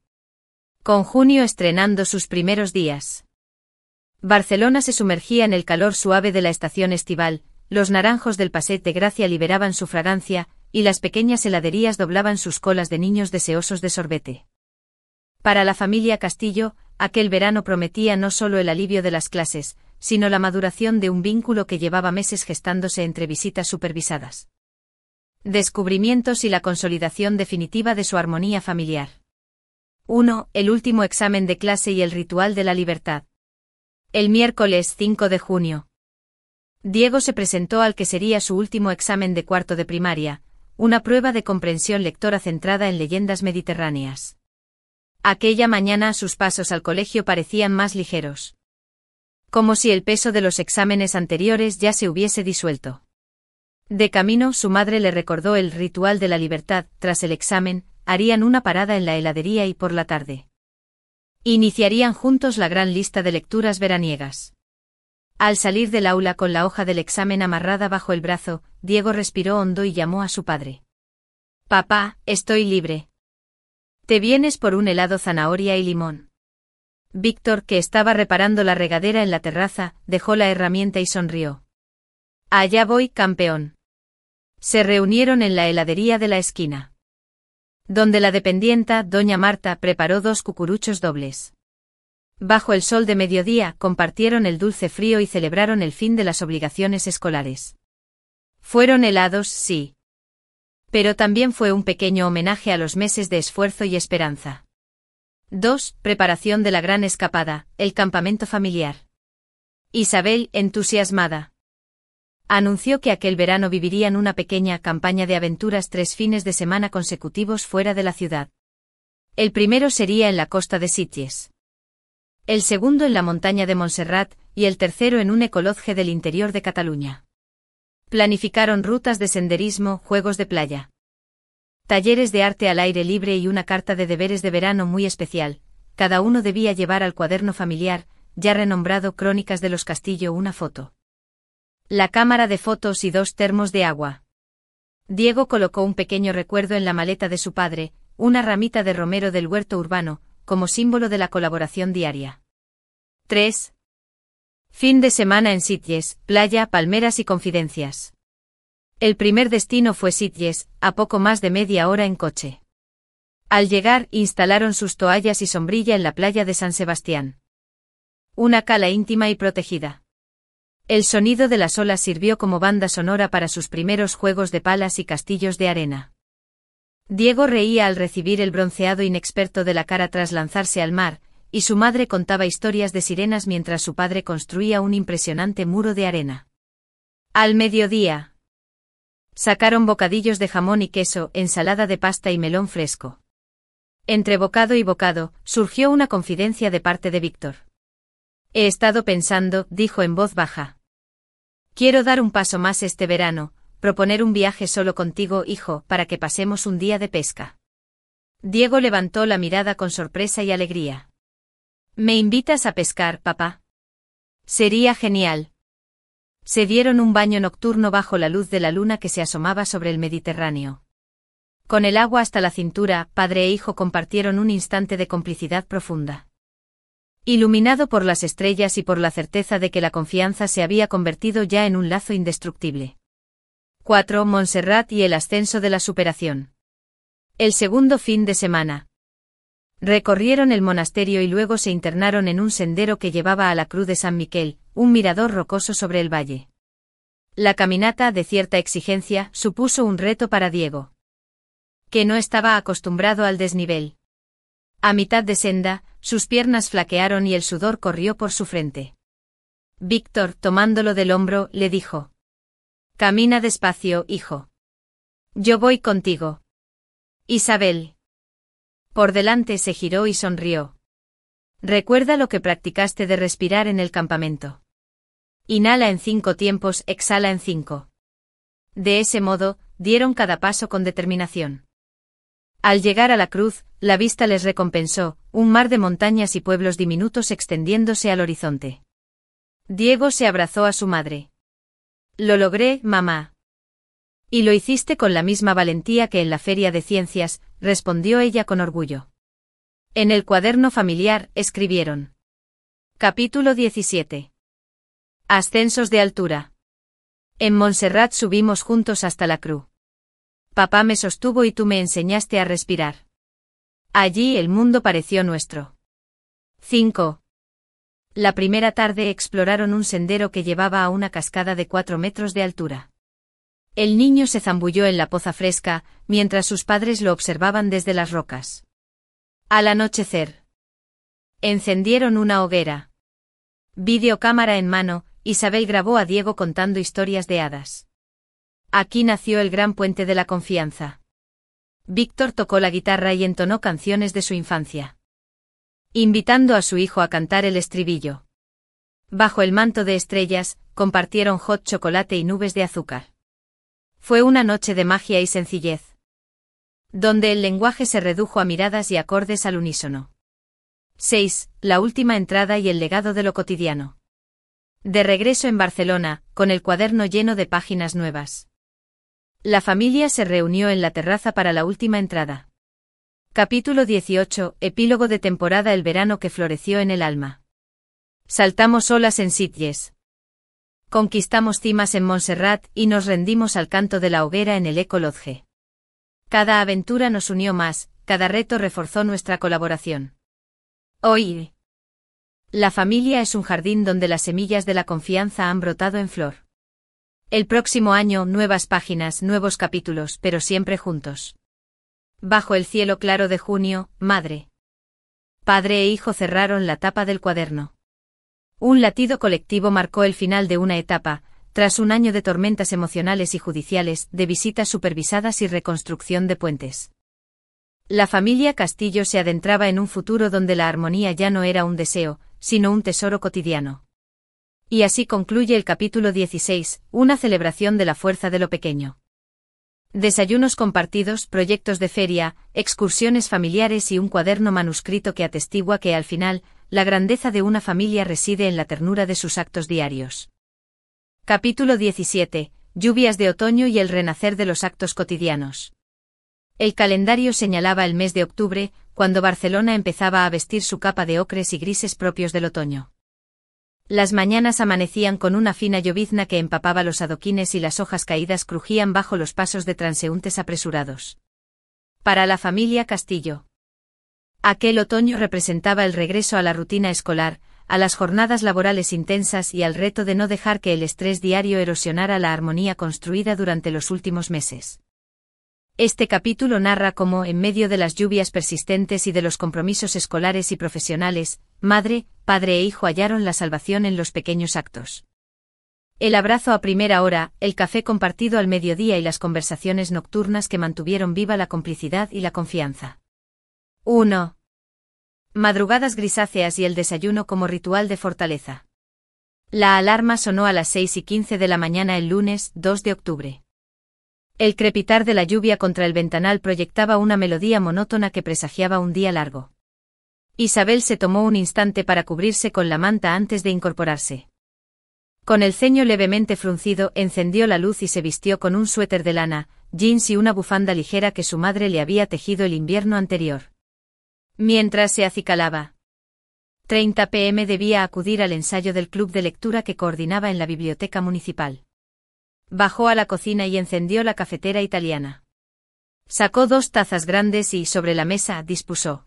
Con junio estrenando sus primeros días. Barcelona se sumergía en el calor suave de la estación estival, los naranjos del Passeig de Gracia liberaban su fragancia, y las pequeñas heladerías doblaban sus colas de niños deseosos de sorbete. Para la familia Castillo, aquel verano prometía no solo el alivio de las clases, sino la maduración de un vínculo que llevaba meses gestándose entre visitas supervisadas. Descubrimientos y la consolidación definitiva de su armonía familiar. 1. El último examen de clase y el ritual de la libertad. El miércoles 5 de junio. Diego se presentó al que sería su último examen de cuarto de primaria, una prueba de comprensión lectora centrada en leyendas mediterráneas. Aquella mañana sus pasos al colegio parecían más ligeros. Como si el peso de los exámenes anteriores ya se hubiese disuelto. De camino, su madre le recordó el ritual de la libertad. Tras el examen, harían una parada en la heladería y por la tarde iniciarían juntos la gran lista de lecturas veraniegas. Al salir del aula con la hoja del examen amarrada bajo el brazo, Diego respiró hondo y llamó a su padre. «Papá, estoy libre. ¿Te vienes por un helado zanahoria y limón?» Víctor, que estaba reparando la regadera en la terraza, dejó la herramienta y sonrió. «Allá voy, campeón». Se reunieron en la heladería de la esquina, donde la dependienta, doña Marta, preparó 2 cucuruchos dobles. Bajo el sol de mediodía, compartieron el dulce frío y celebraron el fin de las obligaciones escolares. Fueron helados, sí. Pero también fue un pequeño homenaje a los meses de esfuerzo y esperanza. 2. Preparación de la gran escapada, el campamento familiar. Isabel, entusiasmada, anunció que aquel verano vivirían una pequeña campaña de aventuras 3 fines de semana consecutivos fuera de la ciudad. El primero sería en la costa de Sitges. El segundo en la montaña de Montserrat, y el tercero en un ecolodge del interior de Cataluña. Planificaron rutas de senderismo, juegos de playa, talleres de arte al aire libre y una carta de deberes de verano muy especial. Cada uno debía llevar al cuaderno familiar, ya renombrado Crónicas de los Castillo, una foto, la cámara de fotos y 2 termos de agua. Diego colocó un pequeño recuerdo en la maleta de su padre, una ramita de romero del huerto urbano, como símbolo de la colaboración diaria. 3. Fin de semana en Sitges, playa, palmeras y confidencias. El primer destino fue Sitges, a poco más de media hora en coche. Al llegar, instalaron sus toallas y sombrilla en la playa de San Sebastián. Una cala íntima y protegida. El sonido de las olas sirvió como banda sonora para sus primeros juegos de palas y castillos de arena. Diego reía al recibir el bronceado inexperto de la cara tras lanzarse al mar, y su madre contaba historias de sirenas mientras su padre construía un impresionante muro de arena. Al mediodía, sacaron bocadillos de jamón y queso, ensalada de pasta y melón fresco. Entre bocado y bocado, surgió una confidencia de parte de Víctor. «He estado pensando», dijo en voz baja. «Quiero dar un paso más este verano, proponer un viaje solo contigo, hijo, para que pasemos un día de pesca». Diego levantó la mirada con sorpresa y alegría. «¿Me invitas a pescar, papá?» «Sería genial». Se dieron un baño nocturno bajo la luz de la luna que se asomaba sobre el Mediterráneo. Con el agua hasta la cintura, padre e hijo compartieron un instante de complicidad profunda. Iluminado por las estrellas y por la certeza de que la confianza se había convertido ya en un lazo indestructible. 4. Montserrat y el ascenso de la superación. El segundo fin de semana. Recorrieron el monasterio y luego se internaron en un sendero que llevaba a la Cruz de San Miquel, un mirador rocoso sobre el valle. La caminata, de cierta exigencia, supuso un reto para Diego, que no estaba acostumbrado al desnivel. A mitad de senda, sus piernas flaquearon y el sudor corrió por su frente. Víctor, tomándolo del hombro, le dijo: «Camina despacio, hijo. Yo voy contigo». Isabel, por delante, se giró y sonrió. «Recuerda lo que practicaste de respirar en el campamento. Inhala en 5 tiempos, exhala en 5». De ese modo, dieron cada paso con determinación. Al llegar a la cruz, la vista les recompensó, un mar de montañas y pueblos diminutos extendiéndose al horizonte. Diego se abrazó a su madre. «Lo logré, mamá». «Y lo hiciste con la misma valentía que en la feria de ciencias», respondió ella con orgullo. En el cuaderno familiar, escribieron. Capítulo 17. Ascensos de altura. En Montserrat subimos juntos hasta la cruz. Papá me sostuvo y tú me enseñaste a respirar. Allí el mundo pareció nuestro. 5. La primera tarde exploraron un sendero que llevaba a una cascada de 4 metros de altura. El niño se zambulló en la poza fresca, mientras sus padres lo observaban desde las rocas. Al anochecer, encendieron una hoguera. Videocámara en mano, Isabel grabó a Diego contando historias de hadas. Aquí nació el gran puente de la confianza. Víctor tocó la guitarra y entonó canciones de su infancia, invitando a su hijo a cantar el estribillo. Bajo el manto de estrellas, compartieron hot chocolate y nubes de azúcar. Fue una noche de magia y sencillez, donde el lenguaje se redujo a miradas y acordes al unísono. 6. La última entrada y el legado de lo cotidiano. De regreso en Barcelona, con el cuaderno lleno de páginas nuevas. La familia se reunió en la terraza para la última entrada. Capítulo 18. Epílogo de temporada. El verano que floreció en el alma. Saltamos olas en Sitges. Conquistamos cimas en Montserrat y nos rendimos al canto de la hoguera en el Eco Lodge. Cada aventura nos unió más, cada reto reforzó nuestra colaboración. Hoy, la familia es un jardín donde las semillas de la confianza han brotado en flor. El próximo año, nuevas páginas, nuevos capítulos, pero siempre juntos. Bajo el cielo claro de junio, madre, padre e hijo cerraron la tapa del cuaderno. Un latido colectivo marcó el final de una etapa, tras un año de tormentas emocionales y judiciales, de visitas supervisadas y reconstrucción de puentes. La familia Castillo se adentraba en un futuro donde la armonía ya no era un deseo, sino un tesoro cotidiano. Y así concluye el capítulo 16, una celebración de la fuerza de lo pequeño. Desayunos compartidos, proyectos de feria, excursiones familiares y un cuaderno manuscrito que atestigua que al final, la grandeza de una familia reside en la ternura de sus actos diarios. Capítulo 17, lluvias de otoño y el renacer de los actos cotidianos. El calendario señalaba el mes de octubre, cuando Barcelona empezaba a vestir su capa de ocres y grises propios del otoño. Las mañanas amanecían con una fina llovizna que empapaba los adoquines y las hojas caídas crujían bajo los pasos de transeúntes apresurados. Para la familia Castillo, aquel otoño representaba el regreso a la rutina escolar, a las jornadas laborales intensas y al reto de no dejar que el estrés diario erosionara la armonía construida durante los últimos meses. Este capítulo narra cómo, en medio de las lluvias persistentes y de los compromisos escolares y profesionales, madre, padre e hijo hallaron la salvación en los pequeños actos. El abrazo a primera hora, el café compartido al mediodía y las conversaciones nocturnas que mantuvieron viva la complicidad y la confianza. 1. Madrugadas grisáceas y el desayuno como ritual de fortaleza. La alarma sonó a las 6:15 de la mañana el lunes, 2 de octubre. El crepitar de la lluvia contra el ventanal proyectaba una melodía monótona que presagiaba un día largo. Isabel se tomó un instante para cubrirse con la manta antes de incorporarse. Con el ceño levemente fruncido, encendió la luz y se vistió con un suéter de lana, jeans y una bufanda ligera que su madre le había tejido el invierno anterior. Mientras se acicalaba. 30 p.m. debía acudir al ensayo del club de lectura que coordinaba en la biblioteca municipal. Bajó a la cocina y encendió la cafetera italiana. Sacó 2 tazas grandes y, sobre la mesa, dispuso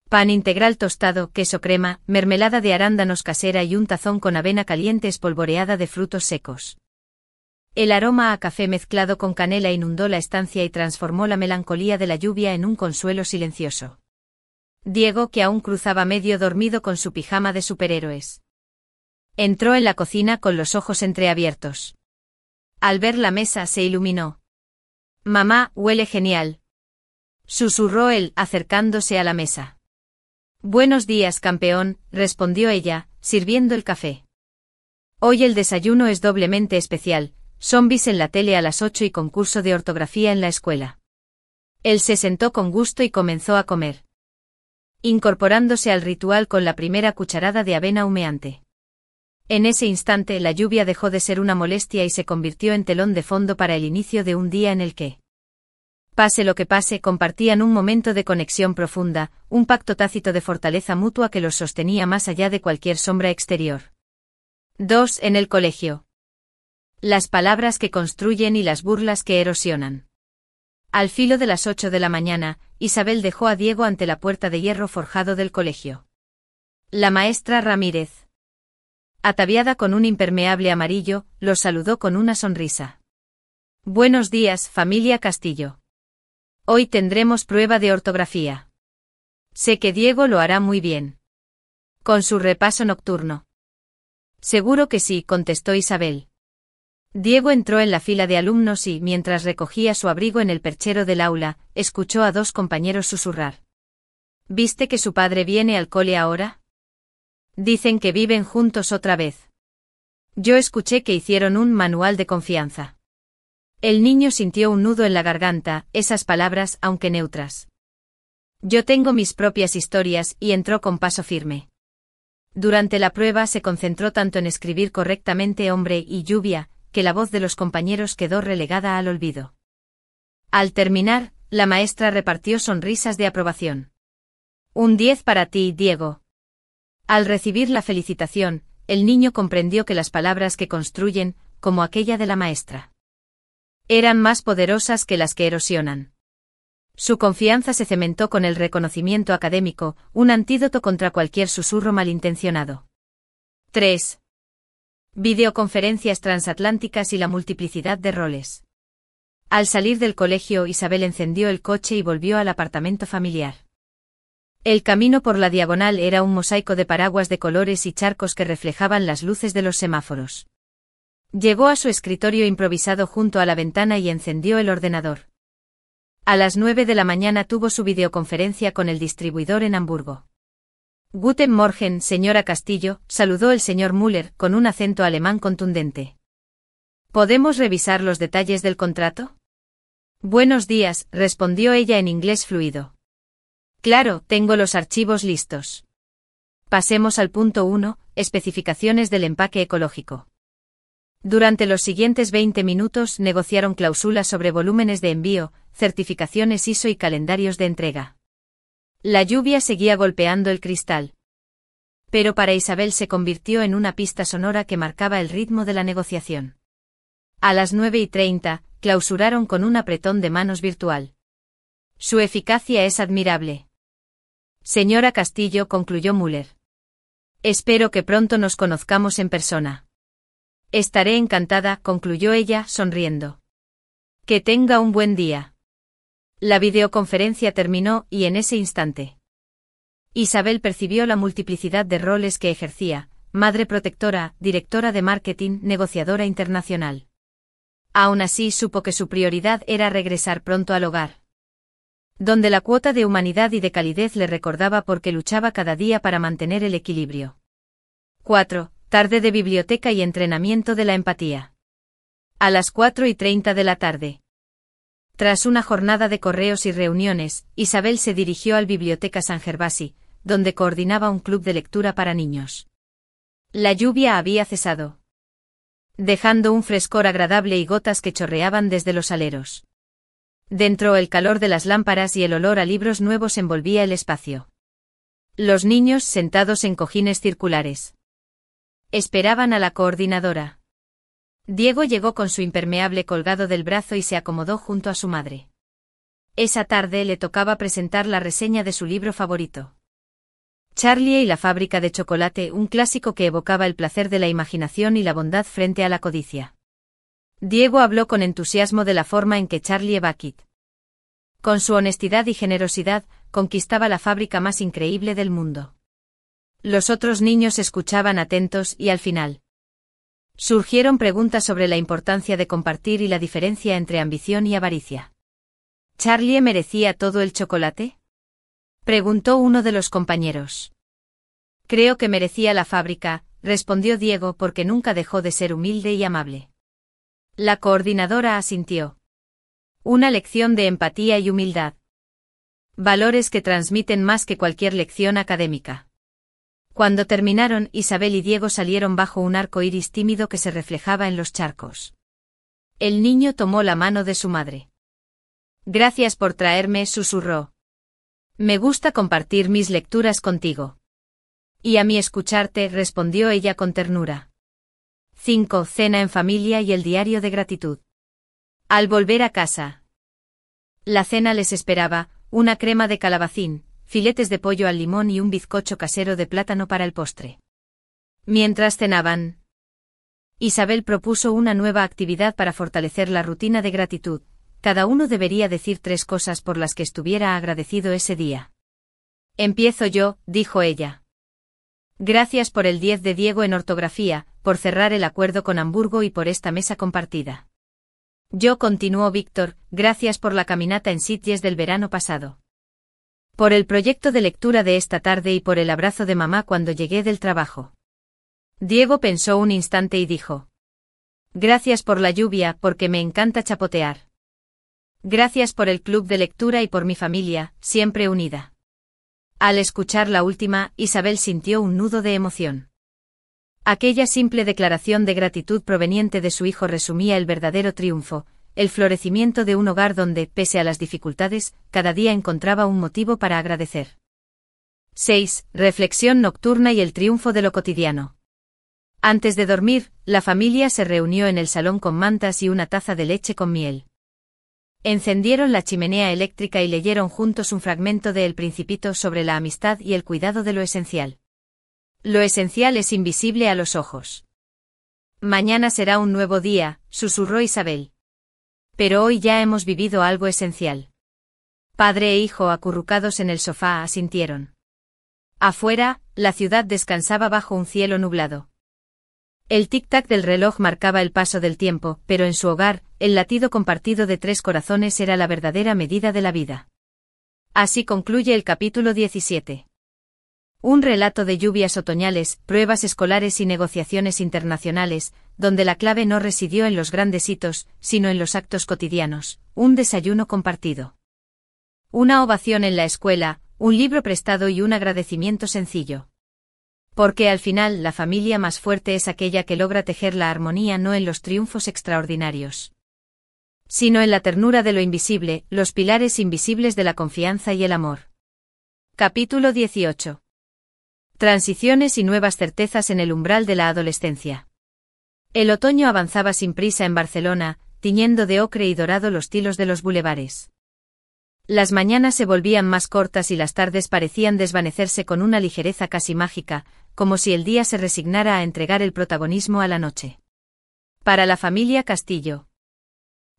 pan integral tostado, queso crema, mermelada de arándanos casera y un tazón con avena caliente espolvoreada de frutos secos. El aroma a café mezclado con canela inundó la estancia y transformó la melancolía de la lluvia en un consuelo silencioso. Diego, que aún cruzaba medio dormido con su pijama de superhéroes, entró en la cocina con los ojos entreabiertos. Al ver la mesa se iluminó. «Mamá, huele genial», susurró él, acercándose a la mesa. «Buenos días, campeón», respondió ella, sirviendo el café. «Hoy el desayuno es doblemente especial, zombies en la tele a las 8 y concurso de ortografía en la escuela». Él se sentó con gusto y comenzó a comer, incorporándose al ritual con la primera cucharada de avena humeante. En ese instante la lluvia dejó de ser una molestia y se convirtió en telón de fondo para el inicio de un día en el que, pase lo que pase, compartían un momento de conexión profunda, un pacto tácito de fortaleza mutua que los sostenía más allá de cualquier sombra exterior. 2. En el colegio. Las palabras que construyen y las burlas que erosionan. Al filo de las 8 de la mañana, Isabel dejó a Diego ante la puerta de hierro forjado del colegio. La maestra Ramírez, ataviada con un impermeable amarillo, los saludó con una sonrisa. Buenos días, familia Castillo. Hoy tendremos prueba de ortografía. Sé que Diego lo hará muy bien. Con su repaso nocturno. Seguro que sí, contestó Isabel. Diego entró en la fila de alumnos y, mientras recogía su abrigo en el perchero del aula, escuchó a dos compañeros susurrar. ¿Viste que su padre viene al cole ahora? Dicen que viven juntos otra vez. Yo escuché que hicieron un manual de confianza. El niño sintió un nudo en la garganta, esas palabras, aunque neutras. Yo tengo mis propias historias, y entró con paso firme. Durante la prueba se concentró tanto en escribir correctamente hombre y lluvia, que la voz de los compañeros quedó relegada al olvido. Al terminar, la maestra repartió sonrisas de aprobación. Un 10 para ti, Diego. Al recibir la felicitación, el niño comprendió que las palabras que construyen, como aquella de la maestra, eran más poderosas que las que erosionan. Su confianza se cementó con el reconocimiento académico, un antídoto contra cualquier susurro malintencionado. 3. Videoconferencias transatlánticas y la multiplicidad de roles. Al salir del colegio, Isabel encendió el coche y volvió al apartamento familiar. El camino por la diagonal era un mosaico de paraguas de colores y charcos que reflejaban las luces de los semáforos. Llegó a su escritorio improvisado junto a la ventana y encendió el ordenador. A las 9 de la mañana tuvo su videoconferencia con el distribuidor en Hamburgo. Guten Morgen, señora Castillo, saludó el señor Müller con un acento alemán contundente. ¿Podemos revisar los detalles del contrato? Buenos días, respondió ella en inglés fluido. Claro, tengo los archivos listos. Pasemos al punto 1, especificaciones del empaque ecológico. Durante los siguientes 20 minutos negociaron cláusulas sobre volúmenes de envío, certificaciones ISO y calendarios de entrega. La lluvia seguía golpeando el cristal. Pero para Isabel se convirtió en una pista sonora que marcaba el ritmo de la negociación. A las 9:30, clausuraron con un apretón de manos virtual. Su eficacia es admirable. Señora Castillo, concluyó Müller. Espero que pronto nos conozcamos en persona. Estaré encantada, concluyó ella, sonriendo. Que tenga un buen día. La videoconferencia terminó y en ese instante Isabel percibió la multiplicidad de roles que ejercía: madre protectora, directora de marketing, negociadora internacional. Aún así supo que su prioridad era regresar pronto al hogar, donde la cuota de humanidad y de calidez le recordaba porque luchaba cada día para mantener el equilibrio. 4. Tarde de biblioteca y entrenamiento de la empatía. A las 4:30 de la tarde. Tras una jornada de correos y reuniones, Isabel se dirigió al Biblioteca San Gervasi, donde coordinaba un club de lectura para niños. La lluvia había cesado, dejando un frescor agradable y gotas que chorreaban desde los aleros. Dentro, el calor de las lámparas y el olor a libros nuevos envolvía el espacio. Los niños, sentados en cojines circulares, esperaban a la coordinadora. Diego llegó con su impermeable colgado del brazo y se acomodó junto a su madre. Esa tarde le tocaba presentar la reseña de su libro favorito. Charlie y la fábrica de chocolate, un clásico que evocaba el placer de la imaginación y la bondad frente a la codicia. Diego habló con entusiasmo de la forma en que Charlie Bucket, con su honestidad y generosidad, conquistaba la fábrica más increíble del mundo. Los otros niños escuchaban atentos y al final surgieron preguntas sobre la importancia de compartir y la diferencia entre ambición y avaricia. ¿Charlie merecía todo el chocolate?, preguntó uno de los compañeros. Creo que merecía la fábrica, respondió Diego, porque nunca dejó de ser humilde y amable. La coordinadora asintió. Una lección de empatía y humildad. Valores que transmiten más que cualquier lección académica. Cuando terminaron, Isabel y Diego salieron bajo un arco iris tímido que se reflejaba en los charcos. El niño tomó la mano de su madre. Gracias por traerme, susurró. Me gusta compartir mis lecturas contigo. Y a mí escucharte, respondió ella con ternura. 5. Cena en familia y el diario de gratitud. Al volver a casa, la cena les esperaba: una crema de calabacín, filetes de pollo al limón y un bizcocho casero de plátano para el postre. Mientras cenaban, Isabel propuso una nueva actividad para fortalecer la rutina de gratitud. Cada uno debería decir 3 cosas por las que estuviera agradecido ese día. Empiezo yo, dijo ella. Gracias por el 10 de Diego en ortografía, por cerrar el acuerdo con Hamburgo y por esta mesa compartida. Yo, continuó Víctor, gracias por la caminata en Sitges del verano pasado. Por el proyecto de lectura de esta tarde y por el abrazo de mamá cuando llegué del trabajo. Diego pensó un instante y dijo. Gracias por la lluvia, porque me encanta chapotear. Gracias por el club de lectura y por mi familia, siempre unida. Al escuchar la última, Isabel sintió un nudo de emoción. Aquella simple declaración de gratitud proveniente de su hijo resumía el verdadero triunfo, el florecimiento de un hogar donde, pese a las dificultades, cada día encontraba un motivo para agradecer. 6. Reflexión nocturna y el triunfo de lo cotidiano. Antes de dormir, la familia se reunió en el salón con mantas y una taza de leche con miel. Encendieron la chimenea eléctrica y leyeron juntos un fragmento de El Principito sobre la amistad y el cuidado de lo esencial. Lo esencial es invisible a los ojos. Mañana será un nuevo día, susurró Isabel. Pero hoy ya hemos vivido algo esencial. Padre e hijo acurrucados en el sofá asintieron. Afuera, la ciudad descansaba bajo un cielo nublado. El tic-tac del reloj marcaba el paso del tiempo, pero en su hogar, el latido compartido de 3 corazones era la verdadera medida de la vida. Así concluye el capítulo 17. Un relato de lluvias otoñales, pruebas escolares y negociaciones internacionales, donde la clave no residió en los grandes hitos, sino en los actos cotidianos, un desayuno compartido. Una ovación en la escuela, un libro prestado y un agradecimiento sencillo. Porque al final la familia más fuerte es aquella que logra tejer la armonía no en los triunfos extraordinarios, sino en la ternura de lo invisible, los pilares invisibles de la confianza y el amor. Capítulo 18. Transiciones y nuevas certezas en el umbral de la adolescencia. El otoño avanzaba sin prisa en Barcelona, tiñendo de ocre y dorado los tilos de los bulevares. Las mañanas se volvían más cortas y las tardes parecían desvanecerse con una ligereza casi mágica, como si el día se resignara a entregar el protagonismo a la noche. Para la familia Castillo,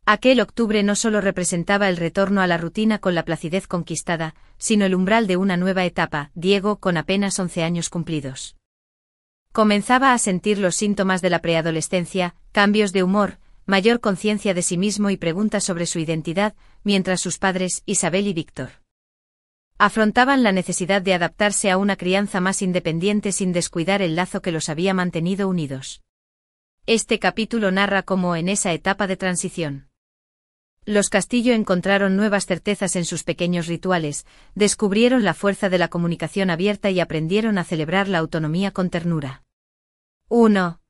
aquel octubre no solo representaba el retorno a la rutina con la placidez conquistada, sino el umbral de una nueva etapa. Diego, con apenas 11 años cumplidos, comenzaba a sentir los síntomas de la preadolescencia, cambios de humor, mayor conciencia de sí mismo y preguntas sobre su identidad, mientras sus padres, Isabel y Víctor, afrontaban la necesidad de adaptarse a una crianza más independiente sin descuidar el lazo que los había mantenido unidos. Este capítulo narra cómo en esa etapa de transición, los Castillo encontraron nuevas certezas en sus pequeños rituales, descubrieron la fuerza de la comunicación abierta y aprendieron a celebrar la autonomía con ternura. 1.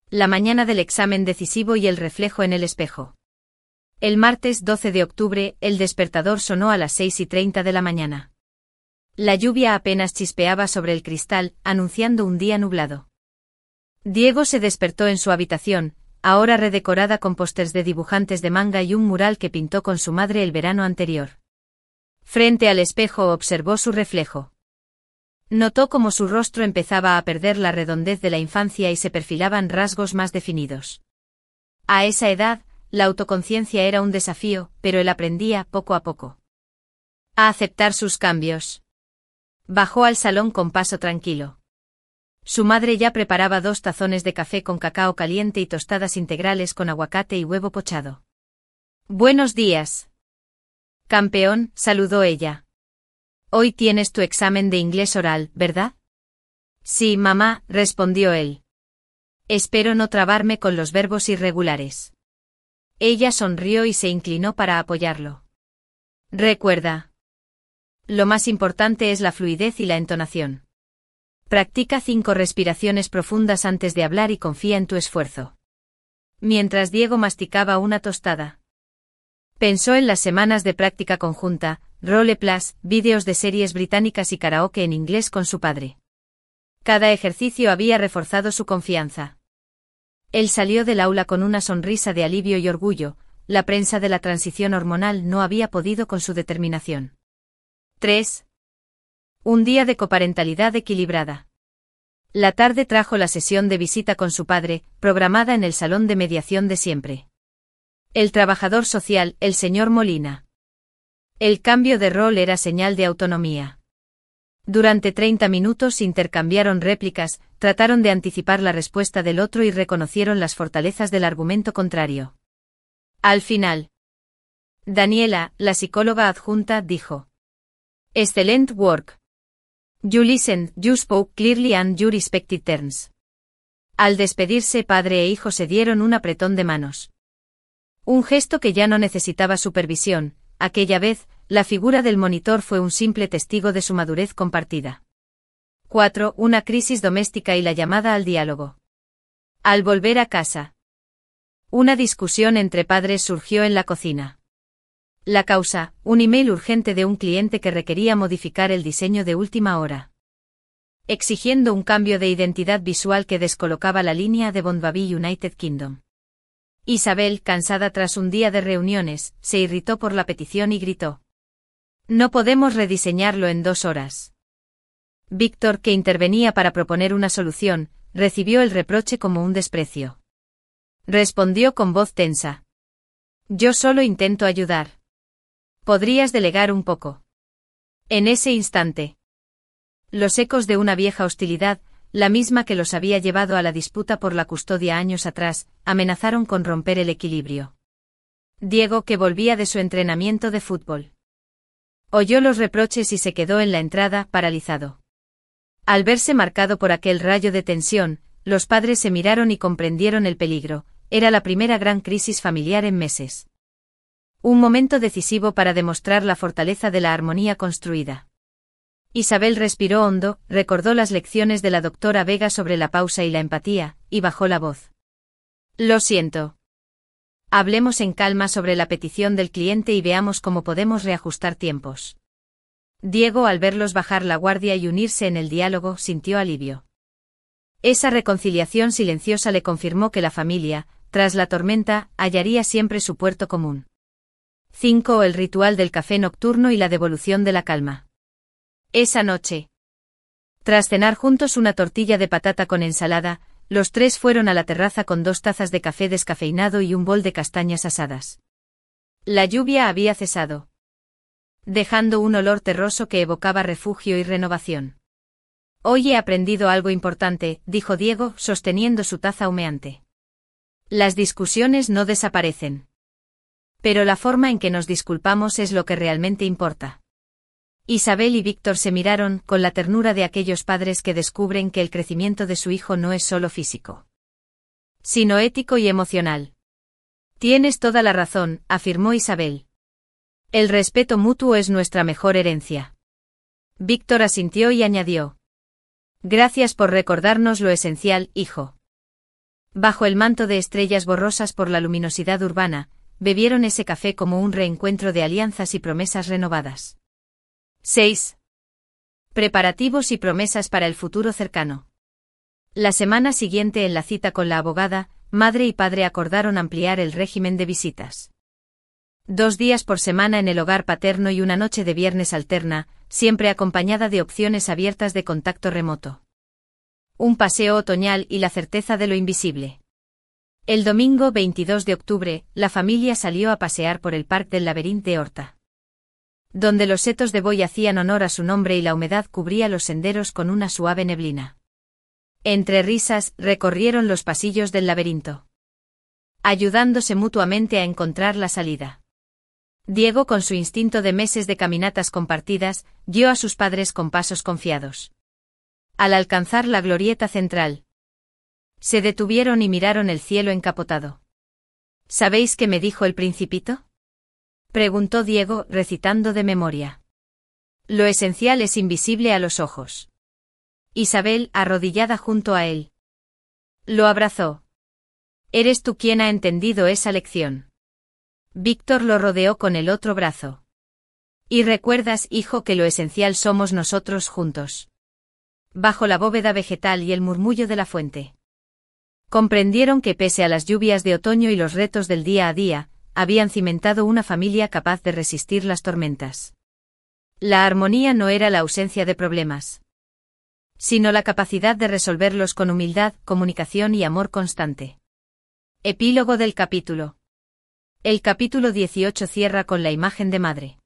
La mañana del examen decisivo y el reflejo en el espejo. El martes 12 de octubre, el despertador sonó a las 6:30 de la mañana. La lluvia apenas chispeaba sobre el cristal, anunciando un día nublado. Diego se despertó en su habitación, ahora redecorada con pósters de dibujantes de manga y un mural que pintó con su madre el verano anterior. Frente al espejo observó su reflejo. Notó cómo su rostro empezaba a perder la redondez de la infancia y se perfilaban rasgos más definidos. A esa edad, la autoconciencia era un desafío, pero él aprendía, poco a poco, a aceptar sus cambios. Bajó al salón con paso tranquilo. Su madre ya preparaba 2 tazones de café con cacao caliente y tostadas integrales con aguacate y huevo pochado. «Buenos días, campeón», saludó ella. «Hoy tienes tu examen de inglés oral, ¿verdad?» «Sí, mamá», respondió él. «Espero no trabarme con los verbos irregulares». Ella sonrió y se inclinó para apoyarlo. «Recuerda, lo más importante es la fluidez y la entonación. Practica 5 respiraciones profundas antes de hablar y confía en tu esfuerzo». Mientras Diego masticaba una tostada, pensó en las semanas de práctica conjunta, roleplays, vídeos de series británicas y karaoke en inglés con su padre. Cada ejercicio había reforzado su confianza. Él salió del aula con una sonrisa de alivio y orgullo, la prensa de la transición hormonal no había podido con su determinación. 3. Un día de coparentalidad equilibrada. La tarde trajo la sesión de visita con su padre, programada en el salón de mediación de siempre. El trabajador social, el señor Molina. El cambio de rol era señal de autonomía. Durante 30 minutos intercambiaron réplicas, trataron de anticipar la respuesta del otro y reconocieron las fortalezas del argumento contrario. Al final, Daniela, la psicóloga adjunta, dijo: "Excellent work. You listened, you spoke clearly and you respected terms". Al despedirse, padre e hijo se dieron un apretón de manos. Un gesto que ya no necesitaba supervisión. Aquella vez, la figura del monitor fue un simple testigo de su madurez compartida. 4. Una crisis doméstica y la llamada al diálogo. Al volver a casa, una discusión entre padres surgió en la cocina. La causa, un email urgente de un cliente que requería modificar el diseño de última hora, exigiendo un cambio de identidad visual que descolocaba la línea de Bondbaby United Kingdom. Isabel, cansada tras un día de reuniones, se irritó por la petición y gritó: "No podemos rediseñarlo en 2 horas". Víctor, que intervenía para proponer una solución, recibió el reproche como un desprecio. Respondió con voz tensa: "Yo solo intento ayudar. ¿Podrías delegar un poco?". En ese instante, los ecos de una vieja hostilidad, la misma que los había llevado a la disputa por la custodia años atrás, amenazaron con romper el equilibrio. Diego, que volvía de su entrenamiento de fútbol, oyó los reproches y se quedó en la entrada, paralizado. Al verse marcado por aquel rayo de tensión, los padres se miraron y comprendieron el peligro. Era la primera gran crisis familiar en meses. Un momento decisivo para demostrar la fortaleza de la armonía construida. Isabel respiró hondo, recordó las lecciones de la doctora Vega sobre la pausa y la empatía, y bajó la voz. "Lo siento. Hablemos en calma sobre la petición del cliente y veamos cómo podemos reajustar tiempos". Diego, al verlos bajar la guardia y unirse en el diálogo, sintió alivio. Esa reconciliación silenciosa le confirmó que la familia, tras la tormenta, hallaría siempre su puerto común. 5. El ritual del café nocturno y la devolución de la calma. Esa noche, tras cenar juntos una tortilla de patata con ensalada, los tres fueron a la terraza con 2 tazas de café descafeinado y un bol de castañas asadas. La lluvia había cesado, dejando un olor terroso que evocaba refugio y renovación. "Hoy he aprendido algo importante", dijo Diego, sosteniendo su taza humeante. "Las discusiones no desaparecen. Pero la forma en que nos disculpamos es lo que realmente importa". Isabel y Víctor se miraron, con la ternura de aquellos padres que descubren que el crecimiento de su hijo no es solo físico, sino ético y emocional. "Tienes toda la razón", afirmó Isabel. "El respeto mutuo es nuestra mejor herencia". Víctor asintió y añadió: "Gracias por recordarnos lo esencial, hijo". Bajo el manto de estrellas borrosas por la luminosidad urbana, bebieron ese café como un reencuentro de alianzas y promesas renovadas. 6. Preparativos y promesas para el futuro cercano. La semana siguiente, en la cita con la abogada, madre y padre acordaron ampliar el régimen de visitas. 2 días por semana en el hogar paterno y una noche de viernes alterna, siempre acompañada de opciones abiertas de contacto remoto. Un paseo otoñal y la certeza de lo invisible. El domingo 22 de octubre, la familia salió a pasear por el Parc del Laberinto de Horta, donde los setos de boy hacían honor a su nombre y la humedad cubría los senderos con una suave neblina. Entre risas, recorrieron los pasillos del laberinto, ayudándose mutuamente a encontrar la salida. Diego, con su instinto de meses de caminatas compartidas, guió a sus padres con pasos confiados. Al alcanzar la glorieta central, se detuvieron y miraron el cielo encapotado. ¿Sabéis qué me dijo el Principito?, preguntó Diego, recitando de memoria. Lo esencial es invisible a los ojos. Isabel, arrodillada junto a él, lo abrazó. Eres tú quien ha entendido esa lección. Víctor lo rodeó con el otro brazo. Y recuerdas, hijo, que lo esencial somos nosotros juntos. Bajo la bóveda vegetal y el murmullo de la fuente. Comprendieron que pese a las lluvias de otoño y los retos del día a día, habían cimentado una familia capaz de resistir las tormentas. La armonía no era la ausencia de problemas, sino la capacidad de resolverlos con humildad, comunicación y amor constante. Epílogo del capítulo. El capítulo 18 cierra con la imagen de madre,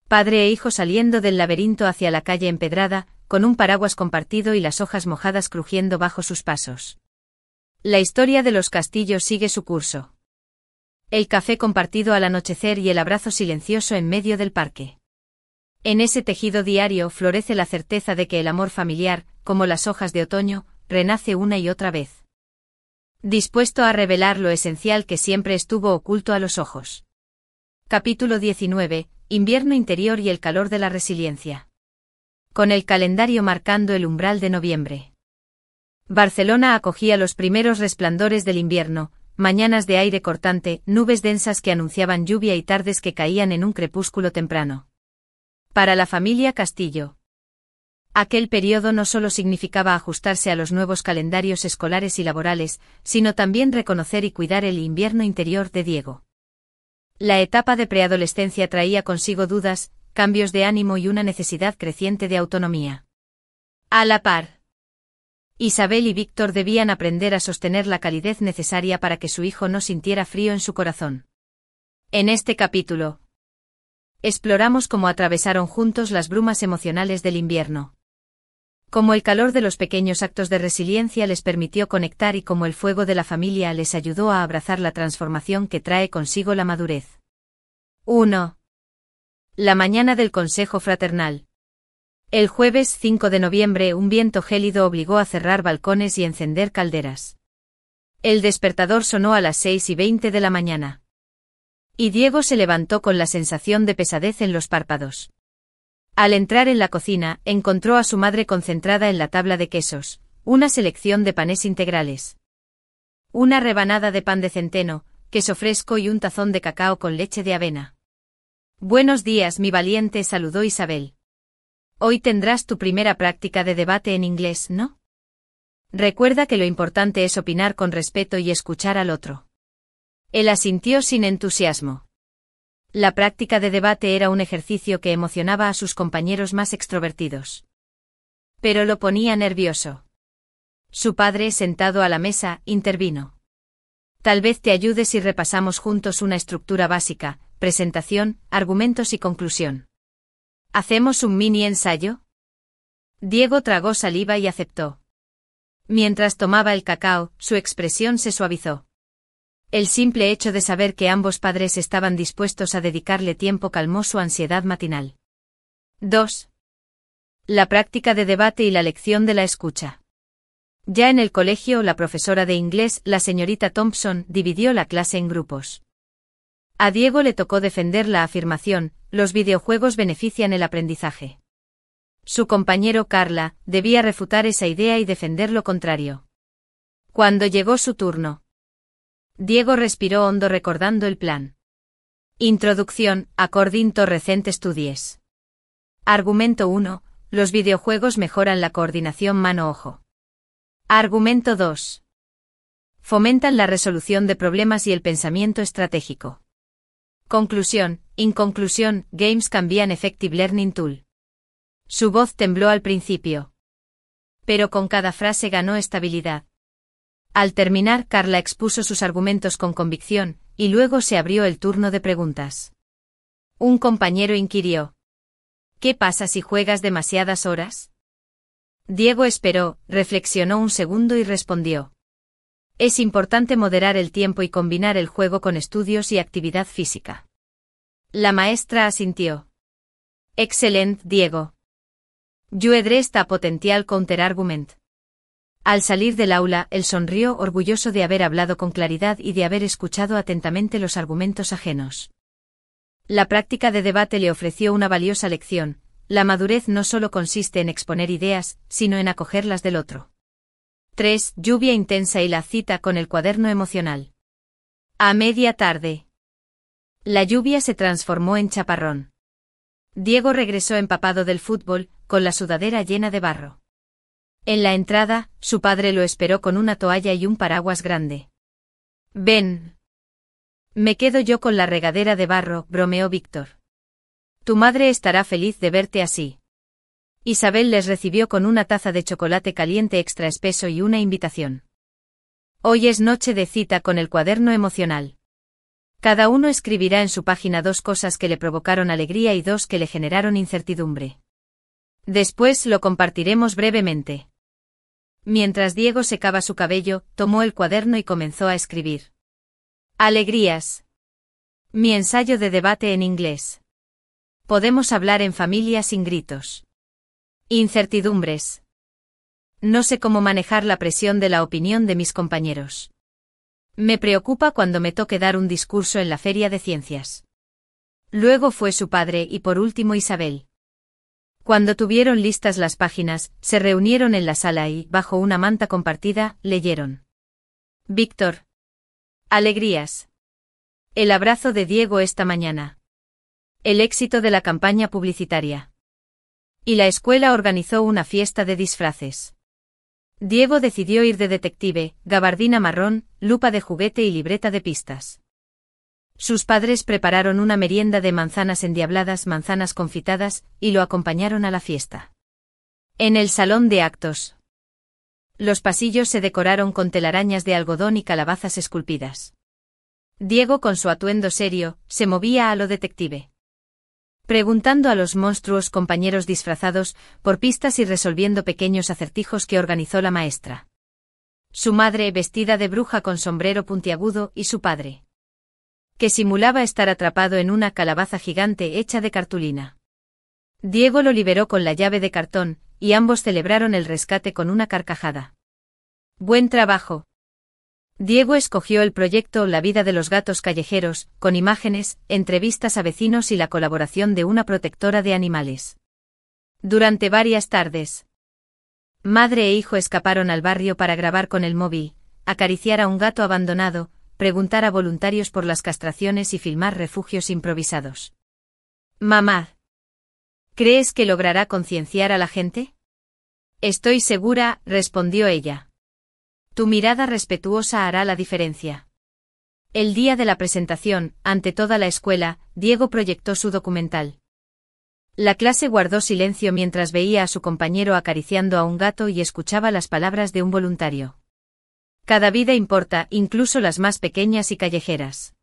padre e hijo saliendo del laberinto hacia la calle empedrada, con un paraguas compartido y las hojas mojadas crujiendo bajo sus pasos. La historia de los castillos sigue su curso. El café compartido al anochecer y el abrazo silencioso en medio del parque. En ese tejido diario florece la certeza de que el amor familiar, como las hojas de otoño, renace una y otra vez, dispuesto a revelar lo esencial que siempre estuvo oculto a los ojos. Capítulo 19. Invierno interior y el calor de la resiliencia. Con el calendario marcando el umbral de noviembre, Barcelona acogía los primeros resplandores del invierno, mañanas de aire cortante, nubes densas que anunciaban lluvia y tardes que caían en un crepúsculo temprano. Para la familia Castillo, aquel periodo no solo significaba ajustarse a los nuevos calendarios escolares y laborales, sino también reconocer y cuidar el invierno interior de Diego. La etapa de preadolescencia traía consigo dudas, cambios de ánimo y una necesidad creciente de autonomía. A la par, Isabel y Víctor debían aprender a sostener la calidez necesaria para que su hijo no sintiera frío en su corazón. En este capítulo, exploramos cómo atravesaron juntos las brumas emocionales del invierno, cómo el calor de los pequeños actos de resiliencia les permitió conectar y cómo el fuego de la familia les ayudó a abrazar la transformación que trae consigo la madurez. 1. La mañana del consejo fraternal. El jueves 5 de noviembre un viento gélido obligó a cerrar balcones y encender calderas. El despertador sonó a las 6:20 de la mañana. Y Diego se levantó con la sensación de pesadez en los párpados. Al entrar en la cocina, encontró a su madre concentrada en la tabla de quesos, una selección de panes integrales, una rebanada de pan de centeno, queso fresco y un tazón de cacao con leche de avena. Buenos días, mi valiente, saludó Isabel. Hoy tendrás tu primera práctica de debate en inglés, ¿no? Recuerda que lo importante es opinar con respeto y escuchar al otro. Él asintió sin entusiasmo. La práctica de debate era un ejercicio que emocionaba a sus compañeros más extrovertidos, pero lo ponía nervioso. Su padre, sentado a la mesa, intervino. Tal vez te ayude si repasamos juntos una estructura básica: presentación, argumentos y conclusión. ¿Hacemos un mini ensayo? Diego tragó saliva y aceptó. Mientras tomaba el cacao, su expresión se suavizó. El simple hecho de saber que ambos padres estaban dispuestos a dedicarle tiempo calmó su ansiedad matinal. 2. La práctica de debate y la lección de la escucha. Ya en el colegio, la profesora de inglés, la señorita Thompson, dividió la clase en grupos. A Diego le tocó defender la afirmación: los videojuegos benefician el aprendizaje. Su compañero Carla debía refutar esa idea y defender lo contrario. Cuando llegó su turno, Diego respiró hondo recordando el plan. Introducción, according to recent studies. Argumento 1. Los videojuegos mejoran la coordinación mano-ojo. Argumento 2. Fomentan la resolución de problemas y el pensamiento estratégico. Conclusión. In conclusion, games can be an effective learning tool. Su voz tembló al principio, pero con cada frase ganó estabilidad. Al terminar, Carla expuso sus argumentos con convicción, y luego se abrió el turno de preguntas. Un compañero inquirió: ¿qué pasa si juegas demasiadas horas? Diego esperó, reflexionó un segundo y respondió: es importante moderar el tiempo y combinar el juego con estudios y actividad física. La maestra asintió. Excellent, Diego. You addressed a potential counterargument. Al salir del aula, él sonrió, orgulloso de haber hablado con claridad y de haber escuchado atentamente los argumentos ajenos. La práctica de debate le ofreció una valiosa lección: la madurez no solo consiste en exponer ideas, sino en acogerlas del otro. 3. Lluvia intensa y la cita con el cuaderno emocional. A media tarde, la lluvia se transformó en chaparrón. Diego regresó empapado del fútbol, con la sudadera llena de barro. En la entrada, su padre lo esperó con una toalla y un paraguas grande. Ven. Me quedo yo con la regadera de barro, bromeó Víctor. Tu madre estará feliz de verte así. Isabel les recibió con una taza de chocolate caliente extra espeso y una invitación. Hoy es noche de cita con el cuaderno emocional. Cada uno escribirá en su página 2 cosas que le provocaron alegría y 2 que le generaron incertidumbre. Después lo compartiremos brevemente. Mientras Diego secaba su cabello, tomó el cuaderno y comenzó a escribir. Alegrías. Mi ensayo de debate en inglés. Podemos hablar en familia sin gritos. Incertidumbres. No sé cómo manejar la presión de la opinión de mis compañeros. Me preocupa cuando me toque dar un discurso en la Feria de Ciencias. Luego fue su padre y por último Isabel. Cuando tuvieron listas las páginas, se reunieron en la sala y, bajo una manta compartida, leyeron. Víctor. Alegrías. El abrazo de Diego esta mañana. El éxito de la campaña publicitaria. Y la escuela organizó una fiesta de disfraces. Diego decidió ir de detective, gabardina marrón, lupa de juguete y libreta de pistas. Sus padres prepararon una merienda de manzanas endiabladas, manzanas confitadas, y lo acompañaron a la fiesta. En el salón de actos. Los pasillos se decoraron con telarañas de algodón y calabazas esculpidas. Diego, con su atuendo serio, se movía a lo detective. Preguntando a los monstruos compañeros disfrazados por pistas y resolviendo pequeños acertijos que organizó la maestra. Su madre, vestida de bruja con sombrero puntiagudo, y su padre, que simulaba estar atrapado en una calabaza gigante hecha de cartulina. Diego lo liberó con la llave de cartón, y ambos celebraron el rescate con una carcajada. Buen trabajo. Diego escogió el proyecto La vida de los gatos callejeros, con imágenes, entrevistas a vecinos y la colaboración de una protectora de animales. Durante varias tardes, madre e hijo escaparon al barrio para grabar con el móvil, acariciar a un gato abandonado, preguntar a voluntarios por las castraciones y filmar refugios improvisados. Mamá, ¿crees que logrará concienciar a la gente? Estoy segura, respondió ella. Tu mirada respetuosa hará la diferencia. El día de la presentación, ante toda la escuela, Diego proyectó su documental. La clase guardó silencio mientras veía a su compañero acariciando a un gato y escuchaba las palabras de un voluntario. Cada vida importa, incluso las más pequeñas y callejeras.